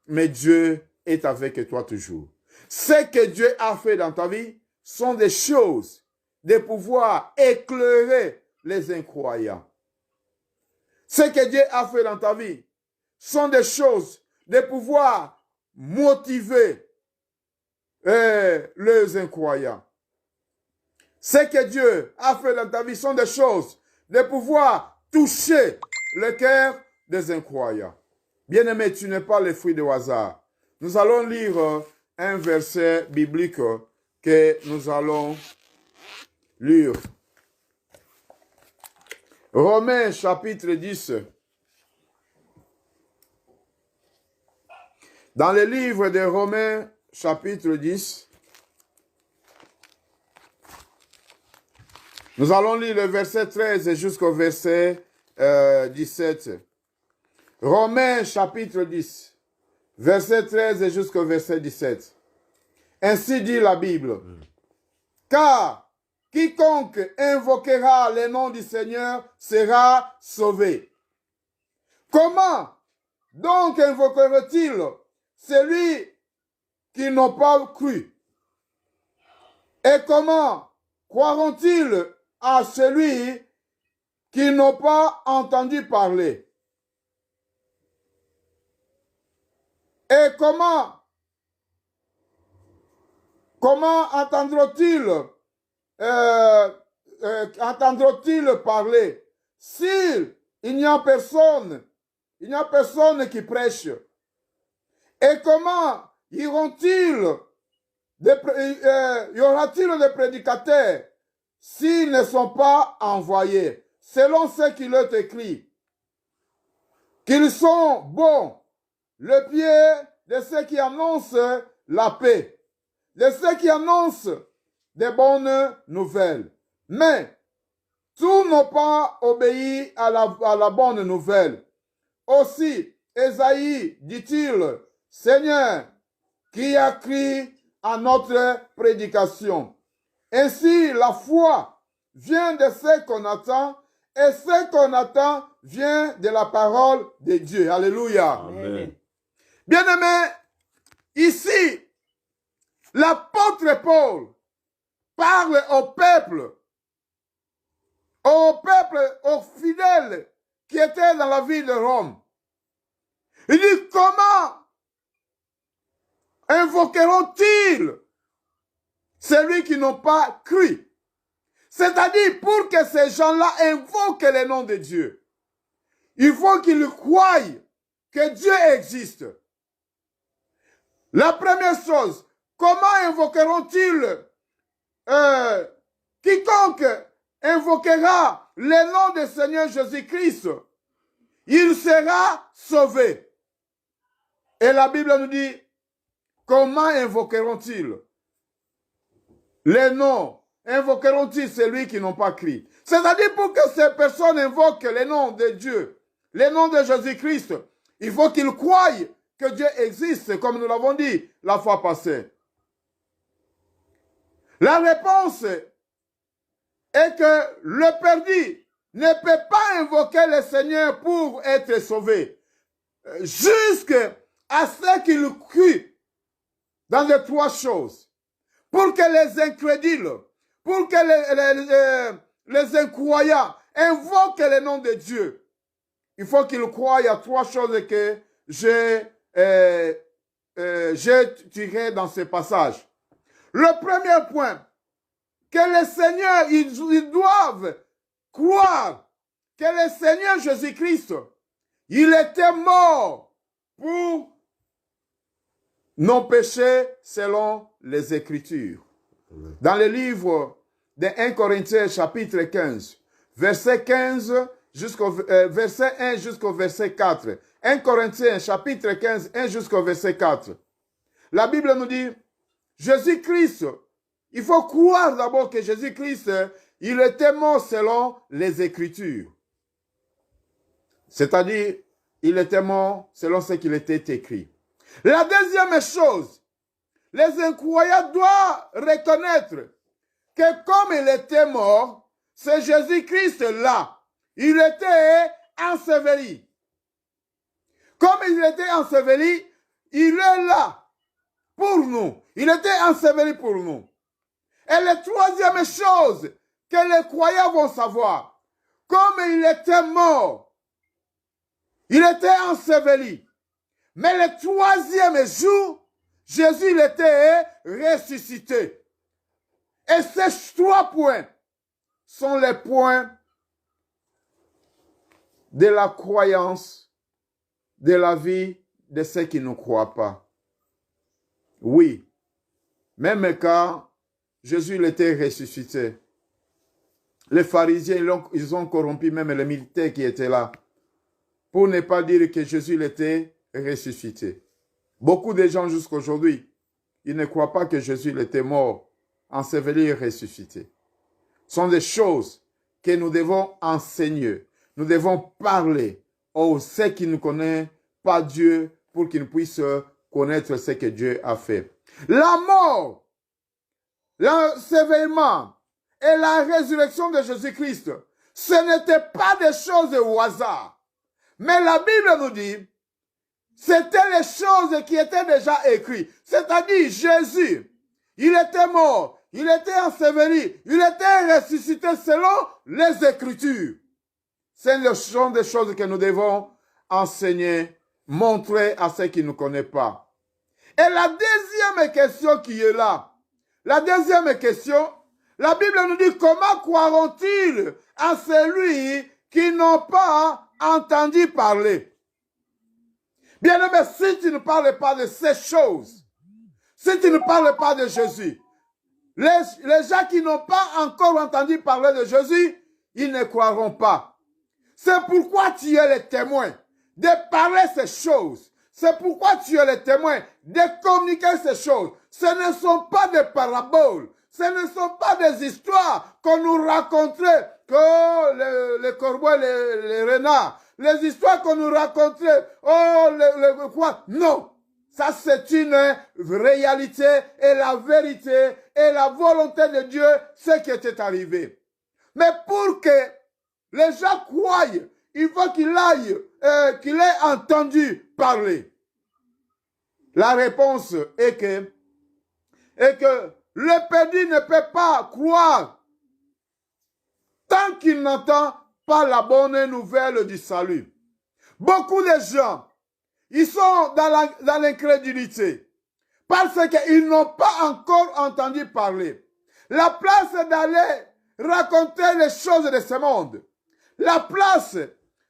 mais Dieu est avec toi toujours. Ce que Dieu a fait dans ta vie sont des choses de pouvoir éclairer les incroyants. Ce que Dieu a fait dans ta vie sont des choses de pouvoir motiver les incroyants. Ce que Dieu a fait dans ta vie sont des choses de pouvoir toucher le cœur des incroyants. Bien-aimé, tu n'es pas le fruit de hasard. Nous allons lire un verset biblique que nous allons lire. Romains chapitre 10. Dans le livre de Romains chapitre 10, nous allons lire le verset 13 jusqu'au verset 17. Romains chapitre 10, verset 13 jusqu'au verset 17. Ainsi dit la Bible. Car quiconque invoquera le nom du Seigneur sera sauvé. Comment donc invoquera-t-il celui qui n'a pas cru? Et comment croiront-ils à celui qui n'a pas entendu parler? Et comment entendront-ils parler s'il n'y a personne qui prêche? Et comment y aura-t-il des prédicateurs s'ils ne sont pas envoyés? Selon ce qu'il est écrit, qu'ils sont bons, le pied de ceux qui annoncent la paix, de ceux qui annoncent des bonnes nouvelles. Mais tous n'ont pas obéi à la bonne nouvelle. Aussi, Ésaïe dit-il, Seigneur, qui a cru à notre prédication? Ainsi, la foi vient de ce qu'on attend, et ce qu'on attend vient de la parole de Dieu. Alléluia. Amen. Bien-aimé, ici, l'apôtre Paul parle au peuple, aux fidèles qui étaient dans la ville de Rome. Il dit, comment invoqueront-ils celui qui n'ont pas cru? C'est-à-dire, pour que ces gens-là invoquent le nom de Dieu, il faut qu'ils croient que Dieu existe. La première chose, comment invoqueront-ils quiconque invoquera le nom du Seigneur Jésus-Christ, il sera sauvé. Et la Bible nous dit, comment invoqueront-ils le nom? Invoqueront-ils celui qui n'ont pas cru? C'est-à-dire, pour que ces personnes invoquent le nom de Dieu, le nom de Jésus-Christ, il faut qu'ils croient que Dieu existe, comme nous l'avons dit la fois passée. La réponse est que le perdu ne peut pas invoquer le Seigneur pour être sauvé, jusqu'à ce qu'il crue dans les trois choses. Pour que les incrédules, pour que les incroyants invoquent le nom de Dieu, il faut qu'ils croient à trois choses que j'ai tirées dans ce passage. Le premier point, que les seigneurs, ils doivent croire que le Seigneur Jésus-Christ, il était mort pour nos péchés selon les Écritures. Dans le livre de 1 Corinthiens chapitre 15, verset 15 jusqu'au verset 1 jusqu'au verset 4. 1 Corinthiens chapitre 15, 1 jusqu'au verset 4. La Bible nous dit, Jésus-Christ, il faut croire d'abord que Jésus-Christ, il était mort selon les Écritures. C'est-à-dire, il était mort selon ce qu'il était écrit. La deuxième chose, les incroyants doivent reconnaître que comme il était mort, c'est Jésus-Christ là. Il était enseveli. Comme il était enseveli, il est là pour nous. Il était enseveli pour nous. Et la troisième chose que les croyants vont savoir, comme il était mort, il était enseveli. Mais le troisième jour, Jésus il était ressuscité. Et ces trois points sont les points de la croyance, de la vie de ceux qui ne croient pas. Oui, même quand Jésus il était ressuscité, les pharisiens, ils ont corrompu même les militaires qui étaient là, pour ne pas dire que Jésus il était ressuscité. Beaucoup de gens jusqu'à aujourd'hui, ils ne croient pas que Jésus il était mort, enseveli et ressuscité. Ce sont des choses que nous devons enseigner. Nous devons parler aux ceux qui ne connaissent pas Dieu pour qu'ils puissent connaître ce que Dieu a fait. La mort, l'ensevelissement et la résurrection de Jésus-Christ, ce n'étaient pas des choses au hasard. Mais la Bible nous dit, c'était les choses qui étaient déjà écrites. C'est-à-dire, Jésus, il était mort, il était enseveli, il était ressuscité selon les Écritures. Ce sont des choses que nous devons enseigner, montrer à ceux qui ne connaissent pas. Et la deuxième question qui est là, la deuxième question, la Bible nous dit comment croiront-ils à celui qui n'ont pas entendu parler? Bien aimé, si tu ne parles pas de ces choses, si tu ne parles pas de Jésus, les gens qui n'ont pas encore entendu parler de Jésus, ils ne croiront pas. C'est pourquoi tu es le témoin de parler ces choses. C'est pourquoi tu es le témoin de communiquer ces choses. Ce ne sont pas des paraboles. Ce ne sont pas des histoires qu'on nous raconterait, que les corbeaux et les renards. Les histoires qu'on nous raconterait, quoi? Non. Ça, c'est une réalité et la vérité et la volonté de Dieu, ce qui était arrivé. Mais pour que les gens croient, il faut qu'il ait entendu parler. La réponse est que le perdu ne peut pas croire tant qu'il n'entend pas la bonne nouvelle du salut. Beaucoup de gens, ils sont dans l'incrédulité parce qu'ils n'ont pas encore entendu parler. La place d'aller raconter les choses de ce monde, la place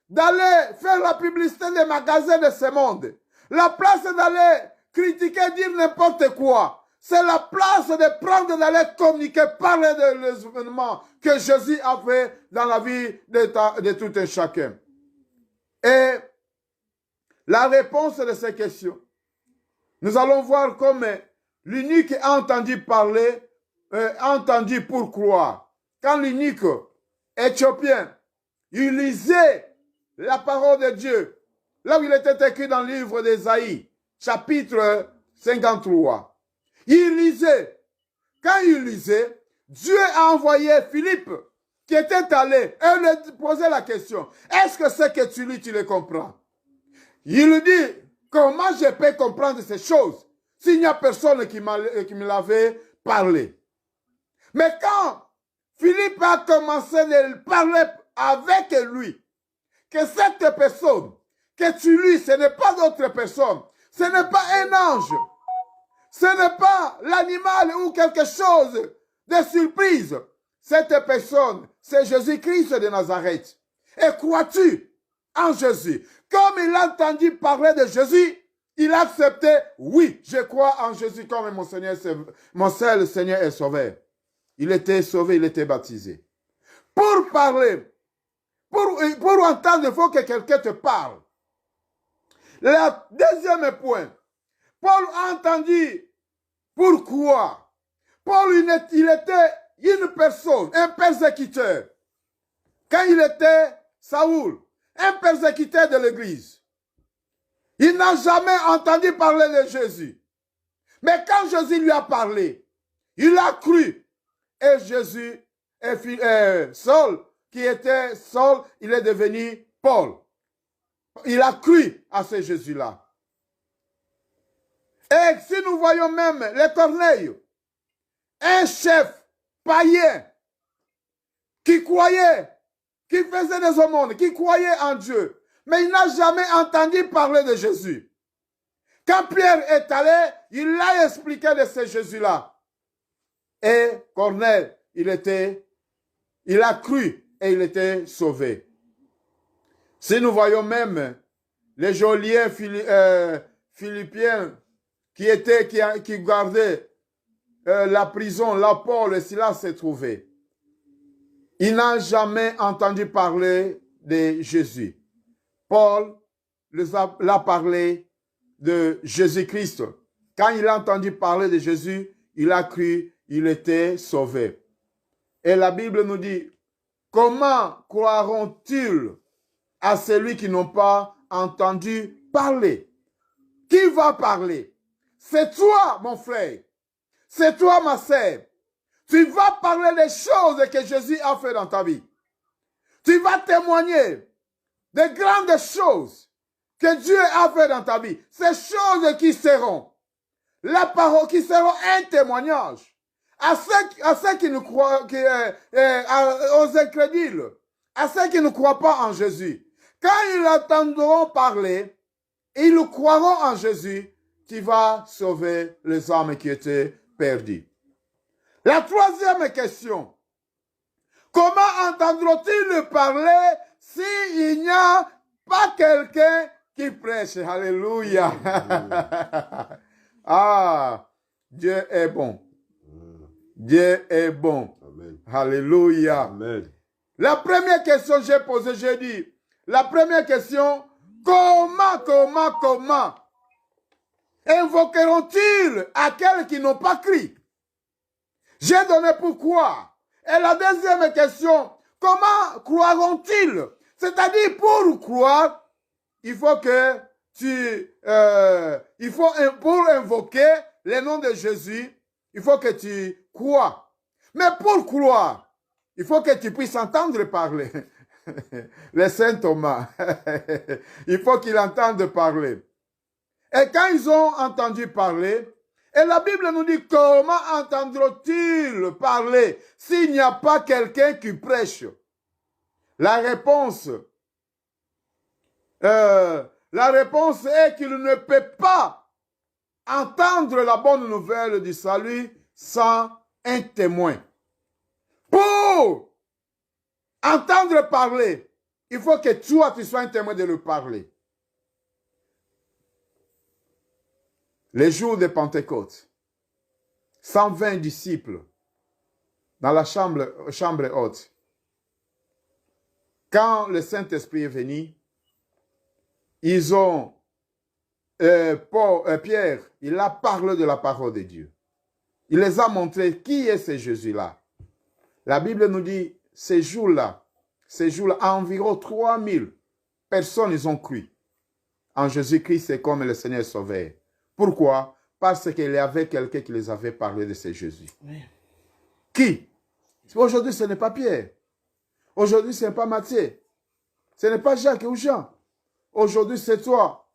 d'aller faire la publicité des magasins de ce monde, la place d'aller critiquer, dire n'importe quoi, c'est la place de prendre, d'aller communiquer, parler de l'événement que Jésus a fait dans la vie de tout un chacun. Et la réponse de ces questions, nous allons voir comme l'unique a entendu parler, entendu pour croire. Quand l'unique éthiopien, il lisait la parole de Dieu, là où il était écrit dans le livre d'Ésaïe, chapitre 53. Il lisait. Quand il lisait, Dieu a envoyé Philippe, qui était allé, et lui posait la question, est-ce que ce que tu lis, tu le comprends? Il lui dit, comment je peux comprendre ces choses s'il n'y a personne qui me l'avait parlé? Mais quand Philippe a commencé à parler avec lui, que cette personne que tu lis, ce n'est pas d'autre personne, ce n'est pas un ange, Ce n'est pas l'animal ou quelque chose de surprise. Cette personne, c'est Jésus-Christ de Nazareth. Et crois-tu en Jésus? Comme il a entendu parler de Jésus, il a accepté, oui, je crois en Jésus comme mon seul Seigneur et Sauveur. Il était sauvé, il était baptisé. Pour parler, pour entendre, il faut que quelqu'un te parle. Le deuxième point, Paul a entendu pourquoi. Paul, il était une personne, un persécuteur. Quand il était Saoul, un persécuteur de l'Église. Il n'a jamais entendu parler de Jésus. Mais quand Jésus lui a parlé, il a cru. Et Jésus, Saul, qui était Saul, il est devenu Paul. Il a cru à ce Jésus-là. Et si nous voyons même les Corneilles, un chef païen qui croyait, qui faisait des aumônes, qui croyait en Dieu, mais il n'a jamais entendu parler de Jésus. Quand Pierre est allé, il a expliqué de ce Jésus-là. Et Corneille, il a cru et il était sauvé. Si nous voyons même les geôliers philippiens qui gardaient la prison, là Paul et Silas s'est trouvé. Il n'a jamais entendu parler de Jésus. Paul l'a parlé de Jésus-Christ. Quand il a entendu parler de Jésus, il a cru, il était sauvé. Et la Bible nous dit, comment croiront-ils à celui qui n'ont pas entendu parler? Qui va parler? C'est toi, mon frère. C'est toi, ma sœur. Tu vas parler des choses que Jésus a fait dans ta vie. Tu vas témoigner des grandes choses que Dieu a fait dans ta vie. Ces choses qui seront la parole, qui seront un témoignage à ceux qui ne croient, aux incrédules, à ceux qui ne croient pas en Jésus. Quand ils entendront parler, ils croiront en Jésus qui va sauver les âmes qui étaient perdues. La troisième question. Comment entendront-ils parler s'il n'y a pas quelqu'un qui prêche? Alléluia. Ah, Dieu est bon. Dieu est bon. Amen. Alléluia. Amen. La première question que j'ai posée, j'ai dit, la première question, comment invoqueront-ils à quelqu'un qui n'ont pas cru? J'ai donné pourquoi. Et la deuxième question, comment croiront-ils? C'est-à-dire, pour croire, il faut que pour invoquer le nom de Jésus, il faut que tu crois. Mais pour croire, il faut que tu puisses entendre parler. Le Saint Thomas, il faut qu'il entende parler. Et quand ils ont entendu parler, et la Bible nous dit, comment entendront-ils parler s'il n'y a pas quelqu'un qui prêche? La réponse est qu'il ne peut pas entendre la bonne nouvelle du salut sans un témoin. Pour entendre parler, il faut que toi, tu sois un témoin de le parler. Les jours de Pentecôte, 120 disciples dans la chambre haute. Quand le Saint-Esprit est venu, ils ont, Pierre, il a parlé de la parole de Dieu. Il les a montré qui est ce Jésus-là. La Bible nous dit, ces jours-là, environ 3000 personnes, ils ont cru en Jésus-Christ comme le Seigneur Sauveur. Pourquoi? Parce qu'il y avait quelqu'un qui les avait parlé de ce Jésus. Oui. Qui? Aujourd'hui, ce n'est pas Pierre. Aujourd'hui, ce n'est pas Matthieu. Ce n'est pas Jacques ou Jean. Aujourd'hui, c'est toi,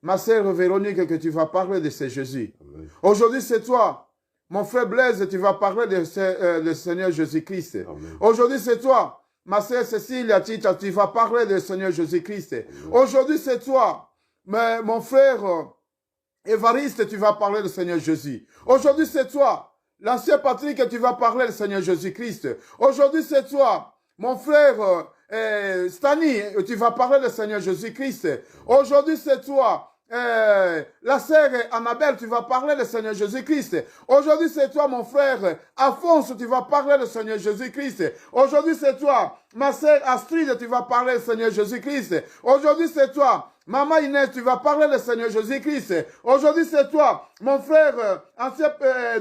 ma sœur Véronique, que tu vas parler de ce Jésus. Aujourd'hui, c'est toi, mon frère Blaise, tu vas parler de Seigneur Jésus-Christ. Aujourd'hui, c'est toi, ma sœur Cécilia, tu vas parler de Seigneur Jésus-Christ. Aujourd'hui, c'est toi, mon frère Évariste, tu vas parler du Seigneur Jésus. Aujourd'hui, c'est toi. L'ancien Patrick, tu vas parler du Seigneur Jésus-Christ. Aujourd'hui, c'est toi. Mon frère Stani, tu vas parler du Seigneur Jésus-Christ. Aujourd'hui, c'est toi. La sœur Annabelle, tu vas parler du Seigneur Jésus-Christ. Aujourd'hui, c'est toi, mon frère Alphonse, tu vas parler du Seigneur Jésus-Christ. Aujourd'hui, c'est toi, ma sœur Astrid, tu vas parler du Seigneur Jésus-Christ. Aujourd'hui, c'est toi, Maman Inès, tu vas parler du Seigneur Jésus-Christ. Aujourd'hui, c'est toi, mon frère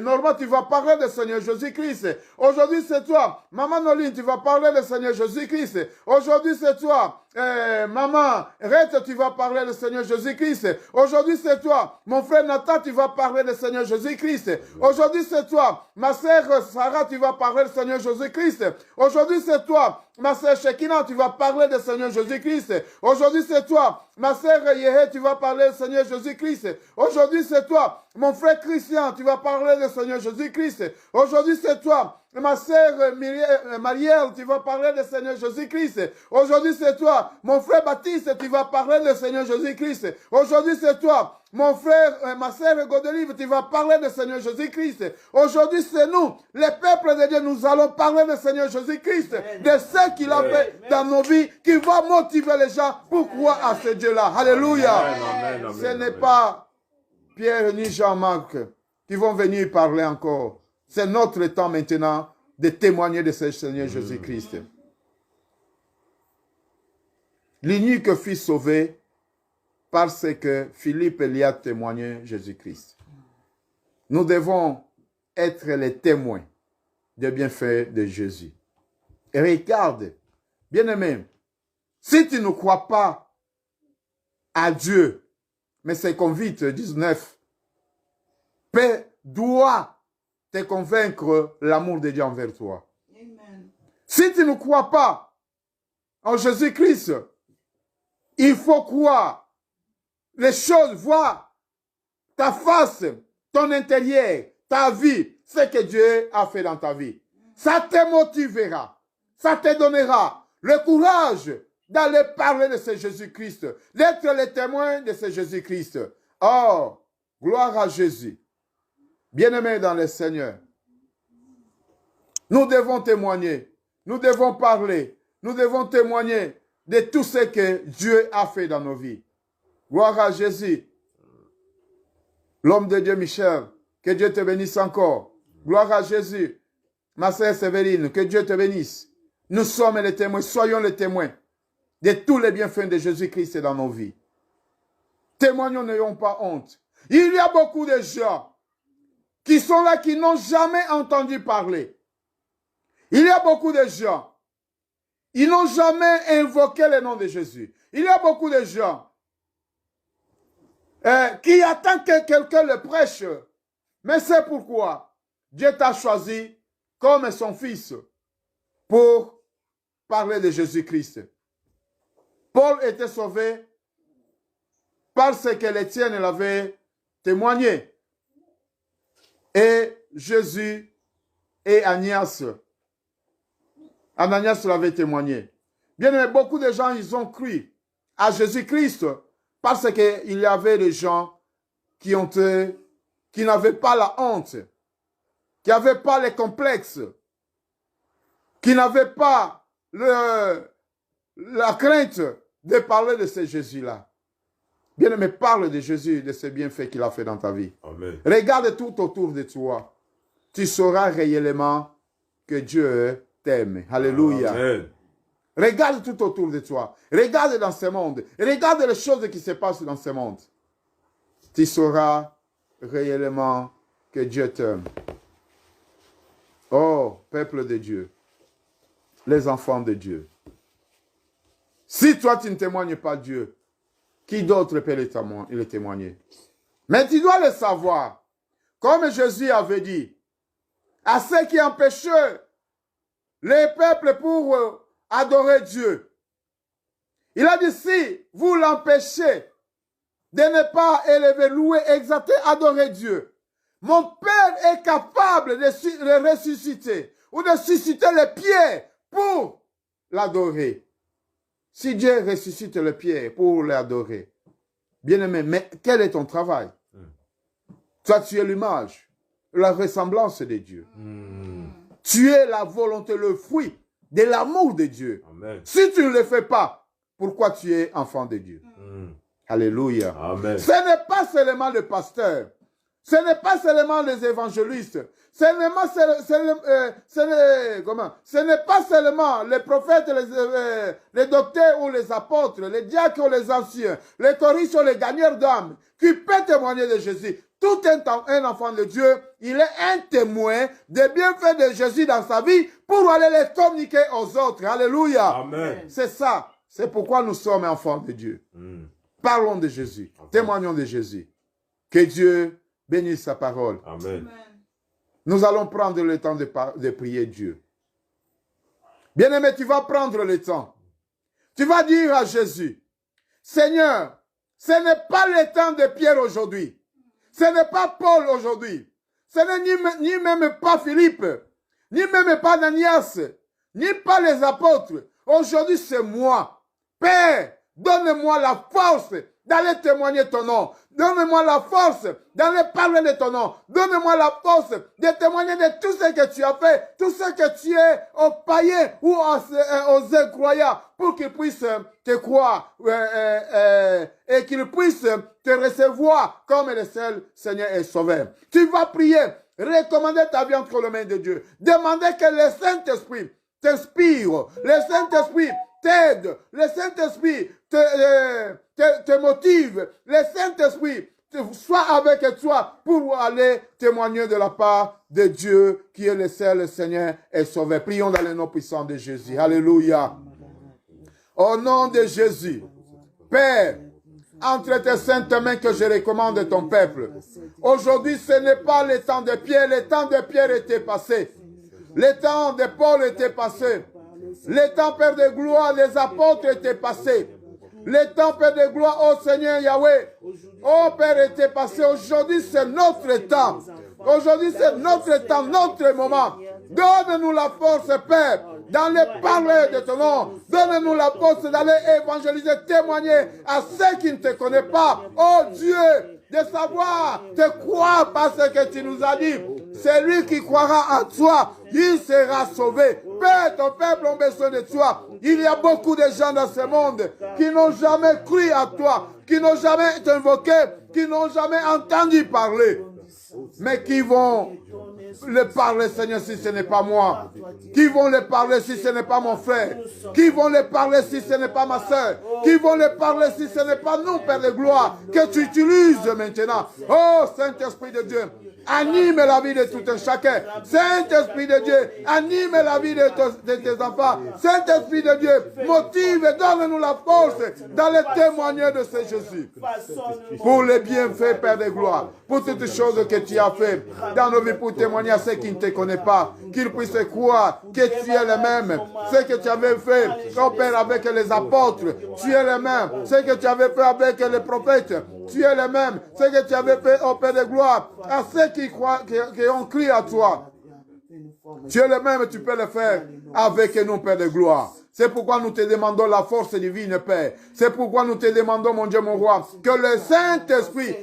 Norma, tu vas parler du Seigneur Jésus-Christ. Aujourd'hui, c'est toi, Maman Noline, tu vas parler du Seigneur Jésus-Christ. Aujourd'hui, c'est toi, Maman Rette, tu vas parler du Seigneur Jésus-Christ. Aujourd'hui, c'est toi, mon frère Nathan, tu vas parler du Seigneur Jésus-Christ. Aujourd'hui, c'est toi, ma sœur Sarah, tu vas parler du Seigneur Jésus-Christ. Aujourd'hui, c'est toi, ma sœur Shekina, tu vas parler du Seigneur Jésus-Christ. Aujourd'hui, c'est toi, ma sœur Yehé, tu vas parler du Seigneur Jésus-Christ. Aujourd'hui, c'est toi, mon frère Christian, tu vas parler du Seigneur Jésus-Christ. Aujourd'hui, c'est toi, ma sœur Marielle, tu vas parler du Seigneur Jésus-Christ. Aujourd'hui, c'est toi, mon frère Baptiste, tu vas parler du Seigneur Jésus-Christ. Aujourd'hui, c'est toi, mon frère, ma sœur Godelive, tu vas parler du Seigneur Jésus-Christ. Aujourd'hui, c'est nous, les peuples de Dieu, nous allons parler du Seigneur Jésus-Christ, de ce qu'il a fait dans nos vies, qui va motiver les gens pour croire à ce Dieu-là. Alléluia. Ce n'est pas Pierre ni Jean-Marc qui vont venir parler encore. C'est notre temps maintenant de témoigner de ce Seigneur Jésus-Christ. L'unique fut sauvé parce que Philippe lui a témoigné Jésus-Christ. Nous devons être les témoins des bienfaits de Jésus. Et regarde, bien-aimé, si tu ne crois pas à Dieu, mais c'est convite 19, doit te convaincre l'amour de Dieu envers toi. Amen. Si tu ne crois pas en Jésus-Christ, il faut croire les choses, voir ta face, ton intérieur, ta vie, ce que Dieu a fait dans ta vie. Ça te motivera, ça te donnera le courage d'aller parler de ce Jésus-Christ, d'être le témoin de ce Jésus-Christ. Oh, gloire à Jésus. Bien-aimés dans le Seigneur, nous devons témoigner, nous devons parler, nous devons témoigner de tout ce que Dieu a fait dans nos vies. Gloire à Jésus. L'homme de Dieu Michel, que Dieu te bénisse encore. Gloire à Jésus. Ma sœur Séverine, que Dieu te bénisse. Nous sommes les témoins, soyons les témoins de tous les bienfaits de Jésus-Christ dans nos vies. Témoignons, n'ayons pas honte. Il y a beaucoup de gens qui sont là, qui n'ont jamais entendu parler. Il y a beaucoup de gens, ils n'ont jamais invoqué le nom de Jésus. Il y a beaucoup de gens qui attendent que quelqu'un le prêche. Mais c'est pourquoi Dieu t'a choisi comme son fils pour parler de Jésus-Christ. Paul était sauvé parce que l'Étienne l'avait témoigné. Et Jésus et Ananias l'avaient témoigné. Bien aimé, beaucoup de gens, ils ont cru à Jésus-Christ parce qu'il y avait des gens qui n'avaient pas la honte, qui n'avaient pas les complexes, qui n'avaient pas la crainte de parler de ce Jésus-là. Bien aimé, parle de Jésus, de ses bienfaits qu'il a fait dans ta vie. Amen. Regarde tout autour de toi. Tu sauras réellement que Dieu t'aime. Alléluia. Amen. Regarde tout autour de toi. Regarde dans ce monde. Regarde les choses qui se passent dans ce monde. Tu sauras réellement que Dieu t'aime. Oh, peuple de Dieu. Les enfants de Dieu. Si toi, tu ne témoignes pas Dieu, qui d'autre peut le témoigner? Mais tu dois le savoir. Comme Jésus avait dit, à ceux qui empêchaient les peuples pour adorer Dieu. Il a dit, si vous l'empêchez de ne pas élever, louer, exalter, adorer Dieu, mon Père est capable de le ressusciter ou de susciter les pierres pour l'adorer. Si Dieu ressuscite les pierres pour l'adorer, bien-aimé, mais quel est ton travail? Toi, tu es l'image, la ressemblance de Dieu. Tu es la volonté, le fruit de l'amour de Dieu. Amen. Si tu ne le fais pas, pourquoi tu es enfant de Dieu? Alléluia. Amen. Ce n'est pas seulement le pasteur. Ce n'est pas seulement les évangélistes. Ce n'est pas seulement les prophètes, les docteurs ou les apôtres, les diacres ou les anciens, les choristes ou les gagneurs d'âmes qui peuvent témoigner de Jésus. Tout un enfant de Dieu, il est un témoin des bienfaits de Jésus dans sa vie pour aller les communiquer aux autres. Alléluia. Amen. C'est ça. C'est pourquoi nous sommes enfants de Dieu. Parlons de Jésus. Témoignons de Jésus. Que Dieu bénisse sa parole. Amen. Nous allons prendre le temps de prier Dieu. Bien-aimé, tu vas prendre le temps. Tu vas dire à Jésus, Seigneur, ce n'est pas le temps de Pierre aujourd'hui. Ce n'est pas Paul aujourd'hui. Ce n'est ni même pas Philippe, ni même pas Ananias, ni pas les apôtres. Aujourd'hui, c'est moi. Père, donne-moi la force d'aller témoigner ton nom. Donne-moi la force d'aller parler de ton nom. Donne-moi la force de témoigner de tout ce que tu as fait, tout ce que tu es aux païens ou aux incroyants, pour qu'ils puissent te croire et qu'ils puissent te recevoir comme le seul Seigneur et Sauveur. Tu vas prier, recommander ta vie entre les mains de Dieu. Demander que le Saint-Esprit t'inspire, le Saint-Esprit t'aide, le Saint-Esprit te motive, le Saint-Esprit soit avec toi pour aller témoigner de la part de Dieu qui est le seul Seigneur et Sauveur. Prions dans le nom puissant de Jésus. Alléluia. Au nom de Jésus, Père, entre tes saintes mains que je recommande ton peuple. Aujourd'hui, ce n'est pas le temps de Pierre. Le temps de Pierre était passé. Le temps de Paul était passé. Le temps, Père de gloire, des apôtres était passé. Le temps, Père de gloire, oh Seigneur Yahweh, oh Père, était passé. Aujourd'hui, c'est notre temps. Aujourd'hui, c'est notre temps, notre moment. Donne-nous la force, Père, d'aller parler de ton nom. Donne-nous la force d'aller évangéliser, témoigner à ceux qui ne te connaissent pas. Oh Dieu, de savoir, te croire parce que tu nous as dit. Celui qui croira en toi, il sera sauvé. Père, ton peuple a besoin de toi. Il y a beaucoup de gens dans ce monde qui n'ont jamais cru à toi, qui n'ont jamais invoqué, qui n'ont jamais entendu parler, mais qui vont le parler, Seigneur, si ce n'est pas moi. Qui vont le parler si ce n'est pas mon frère. Qui vont le parler si ce n'est pas ma soeur. Qui vont le parler si ce n'est pas nous, Père de gloire, que tu utilises maintenant. Oh, Saint-Esprit de Dieu, anime la vie de tout un chacun. Saint-Esprit de Dieu, anime la vie de tes enfants. Saint-Esprit de Dieu, motive et donne-nous la force d'aller témoigner de ce Jésus. Pour les bienfaits, Père de gloire, pour toutes les choses que tu as fait dans nos vies, pour témoigner à ceux qui ne te connaissent pas, qu'ils puissent croire que tu es le même. Ce que tu avais fait, oh Père, avec les apôtres, tu es le même. Ce que tu avais fait avec les prophètes, tu es le même. Ce que tu avais fait, oh Père de gloire, à ceux qui croient, qui ont crié à toi. Tu es le même, tu peux le faire avec nous, Père de gloire. C'est pourquoi nous te demandons la force divine, Père. C'est pourquoi nous te demandons, mon Dieu, mon roi, que le Saint-Esprit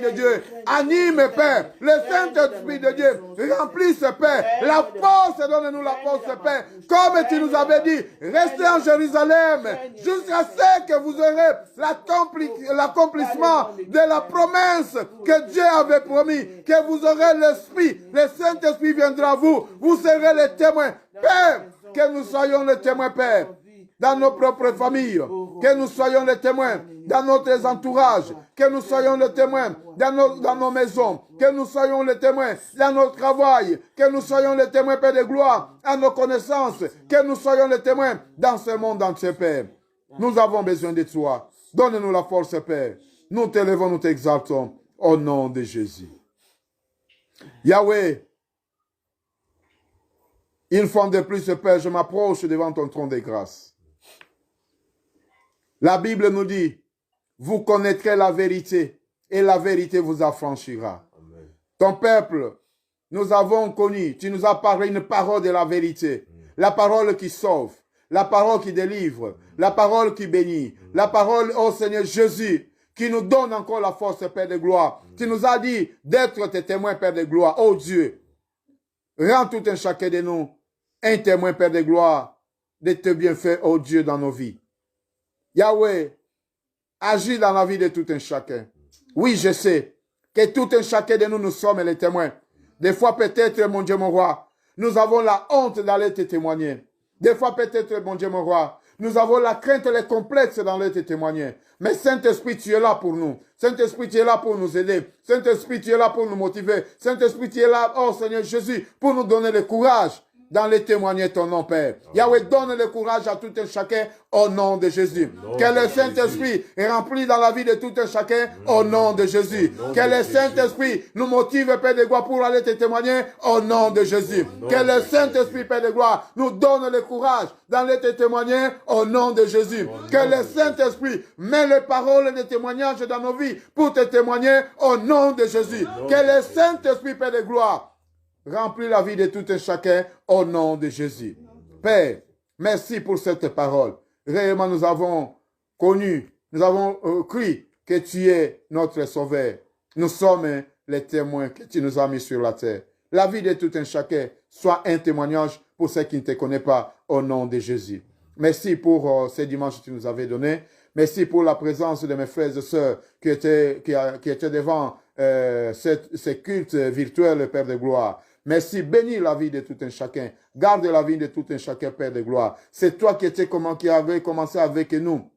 de Dieu anime, Père. Le Saint-Esprit de Dieu remplisse, Père. La force, donne-nous la force, Père. Comme tu nous avais dit, restez en Jérusalem jusqu'à ce que vous aurez l'accomplissement de la promesse que Dieu avait promis, que vous aurez l'Esprit. Le Saint-Esprit viendra à vous. Vous serez les témoins. Père, que nous soyons les témoins, Père, dans nos propres familles, que nous soyons les témoins dans notre entourage, que nous soyons les témoins dans nos maisons, que nous soyons les témoins dans notre travail, que nous soyons les témoins, Père de gloire, à nos connaissances, que nous soyons les témoins dans ce monde entier, Père. Nous avons besoin de toi. Donne-nous la force, Père. Nous t'élevons, nous t'exaltons au nom de Jésus. Yahweh, une fois de plus, Père, je m'approche devant ton trône de grâce. La Bible nous dit, vous connaîtrez la vérité et la vérité vous affranchira. Amen. Ton peuple, nous avons connu, tu nous as parlé une parole de la vérité, la parole qui sauve, la parole qui délivre, la parole qui bénit, la parole, oh Seigneur Jésus, qui nous donne encore la force, Père de gloire. Tu nous as dit d'être tes témoins, Père de gloire. Oh Dieu, rends tout un chacun de nous un témoin, Père de gloire, de tes bienfaits, oh Dieu, dans nos vies. Yahweh, agis dans la vie de tout un chacun. Oui, je sais que tout un chacun de nous, nous sommes les témoins. Des fois, peut-être, mon Dieu, mon roi, nous avons la honte d'aller te témoigner. Des fois, peut-être, mon Dieu, mon roi, nous avons la crainte et les complexes d'aller te témoigner. Mais Saint-Esprit, tu es là pour nous. Saint-Esprit, tu es là pour nous aider. Saint-Esprit, tu es là pour nous motiver. Saint-Esprit, tu es là, oh Seigneur Jésus, pour nous donner le courage dans les témoigner ton nom, Père. Yahweh, donne le courage à tout un chacun au nom de Jésus. Que le Saint-Esprit est rempli dans la vie de tout un chacun au nom de Jésus. Que le Saint-Esprit nous motive, Père de gloire, pour aller te témoigner au nom de Jésus. Que le Saint-Esprit, Père de gloire, nous donne le courage d'aller te témoigner au nom de Jésus. Que le Saint-Esprit met les paroles de témoignage dans nos vies pour te témoigner au nom de Jésus. Que le Saint-Esprit, Père de gloire, remplis la vie de tout un chacun au nom de Jésus. Père, merci pour cette parole. Réellement, nous avons connu, nous avons cru que tu es notre sauveur. Nous sommes les témoins que tu nous as mis sur la terre. La vie de tout un chacun soit un témoignage pour ceux qui ne te connaissent pas au nom de Jésus. Merci pour ces dimanches que tu nous avais donnés. Merci pour la présence de mes frères et sœurs qui étaient devant ces cultes virtuels, Père de gloire. Merci, bénis la vie de tout un chacun. Garde la vie de tout un chacun, Père de gloire. C'est toi qui avais commencé avec nous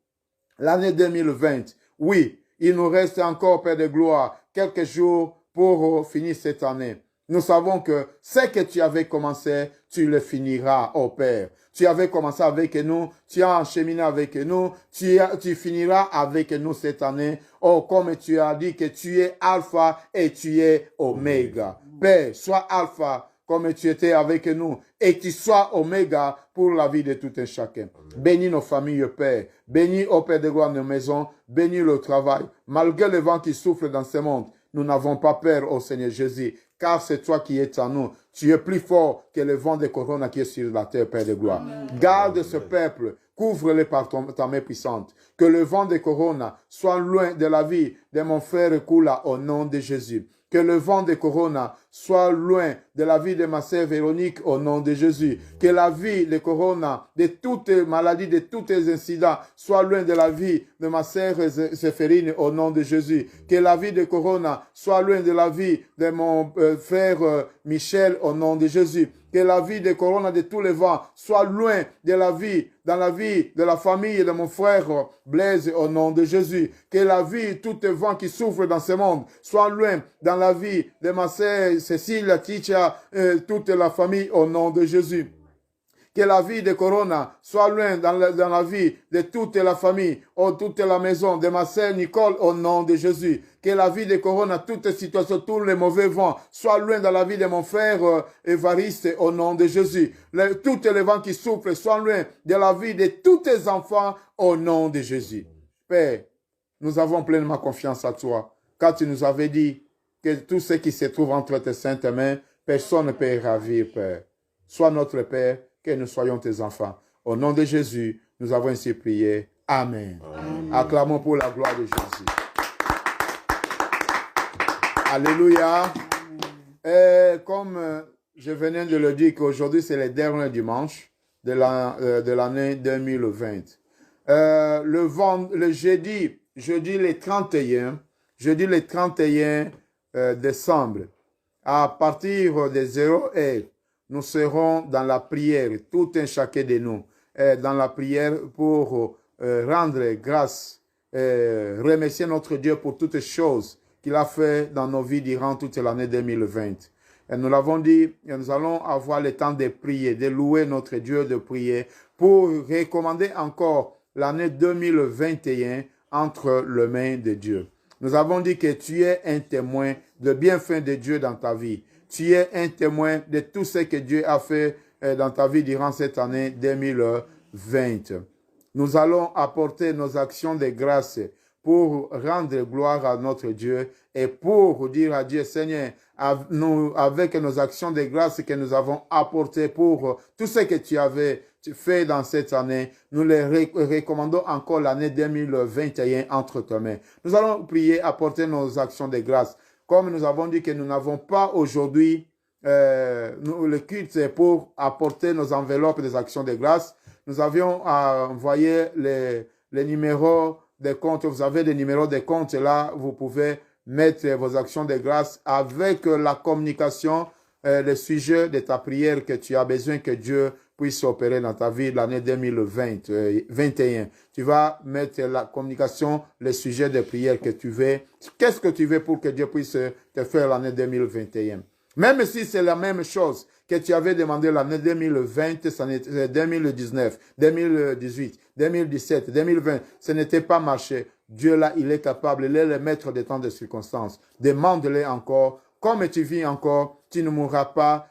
l'année 2020. Oui, il nous reste encore, Père de gloire, quelques jours pour finir cette année. Nous savons que ce que tu avais commencé, tu le finiras, oh Père. Tu avais commencé avec nous, tu as encheminé avec nous, tu finiras avec nous cette année. Oh, comme tu as dit que tu es Alpha et tu es Oméga. Père, sois Alpha comme tu étais avec nous et tu sois Oméga pour la vie de tout un chacun. Bénis nos familles, Père. Bénis, ô Père de gloire, nos maisons. Bénis le travail. Malgré le vent qui souffle dans ce monde, nous n'avons pas peur, ô Seigneur Jésus, car c'est toi qui es en nous. Tu es plus fort que le vent de Corona qui est sur la terre, Père de gloire. Garde ce peuple, couvre-le par ta main puissante. Que le vent de Corona soit loin de la vie de mon frère Kula au nom de Jésus. Que le vent de Corona soit loin de la vie de ma sœur Véronique au nom de Jésus. Que la vie de Corona, de toutes les maladies, de tous les incidents, soit loin de la vie de ma sœur Zéphérine au nom de Jésus. Que la vie de Corona soit loin de la vie de mon frère Michel au nom de Jésus. Que la vie de Corona, de tous les vents, soit loin de la vie, dans la vie de la famille de mon frère Blaise au nom de Jésus. Que la vie, tous les vents qui souffrent dans ce monde, soit loin dans la vie de ma sœur Cécile, Ticha, toute la famille au nom de Jésus. Que la vie de Corona soit loin dans la vie de toute la famille, ou toute la maison de ma sœur Nicole au nom de Jésus. Que la vie de Corona, toutes les situations, tous les mauvais vents, soient loin dans la vie de mon frère Évariste au nom de Jésus. Tous les vents qui souffrent soient loin de la vie de tous tes enfants au nom de Jésus. Père, nous avons pleinement confiance à toi, car tu nous avais dit que tout ce qui se trouve entre tes saintes mains, personne ne peut ravir, Père. Sois notre Père, que nous soyons tes enfants. Au nom de Jésus, nous avons ainsi prié. Amen. Amen. Acclamons pour la gloire de Jésus. Alléluia. Et comme je venais de le dire qu'aujourd'hui c'est le dernier dimanche de l'année 2020. Le jeudi le 31 décembre, à partir de 0 heure, nous serons dans la prière, tout un chacun de nous, dans la prière pour rendre grâce, remercier notre Dieu pour toutes les choses qu'il a fait dans nos vies durant toute l'année 2020. Et nous l'avons dit, nous allons avoir le temps de prier, de louer notre Dieu, de prier, pour recommander encore l'année 2021 entre les mains de Dieu. Nous avons dit que tu es un témoin de bienfaits de Dieu dans ta vie. Tu es un témoin de tout ce que Dieu a fait dans ta vie durant cette année 2020. Nous allons apporter nos actions de grâce pour rendre gloire à notre Dieu et pour dire à Dieu, Seigneur, avec nos actions de grâce que nous avons apportées pour tout ce que tu avais fait dans cette année. Nous les recommandons encore l'année 2021 entre tes mains. Nous allons prier, apporter nos actions de grâce. Comme nous avons dit que nous n'avons pas aujourd'hui le culte, c'est pour apporter nos enveloppes des actions de grâce. Nous avions envoyé les numéros des comptes. Vous avez des numéros de comptes là. Vous pouvez mettre vos actions de grâce avec la communication, le sujet de ta prière que tu as besoin que Dieu puisse opérer dans ta vie l'année 2021. Tu vas mettre la communication, le sujet de prière que tu veux. Qu'est-ce que tu veux pour que Dieu puisse te faire l'année 2021? Même si c'est la même chose que tu avais demandé l'année 2020, 2019, 2018, 2017, 2020, ce n'était pas marché. Dieu là, il est capable, il est le maître des temps de circonstances. Demande-le encore. Comme tu vis encore, tu ne mourras pas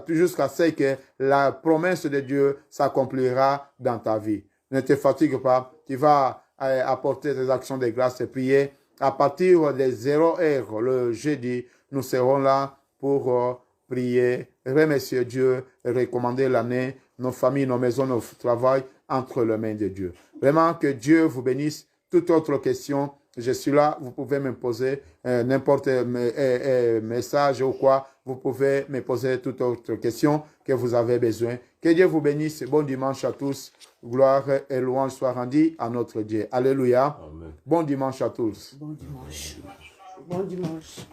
jusqu'à ce que la promesse de Dieu s'accomplira dans ta vie. Ne te fatigue pas. Tu vas apporter tes actions de grâce et prier. À partir des 0 heures, le jeudi, nous serons là pour prier, remercier Dieu, recommander l'année, nos familles, nos maisons, nos travail entre les mains de Dieu. Vraiment que Dieu vous bénisse. Toute autre question, je suis là, vous pouvez me poser n'importe quel message ou quoi, vous pouvez me poser toute autre question que vous avez besoin. Que Dieu vous bénisse. Bon dimanche à tous. Gloire et louange soient rendues à notre Dieu. Alléluia. Amen. Bon dimanche à tous. Bon dimanche. Bon dimanche.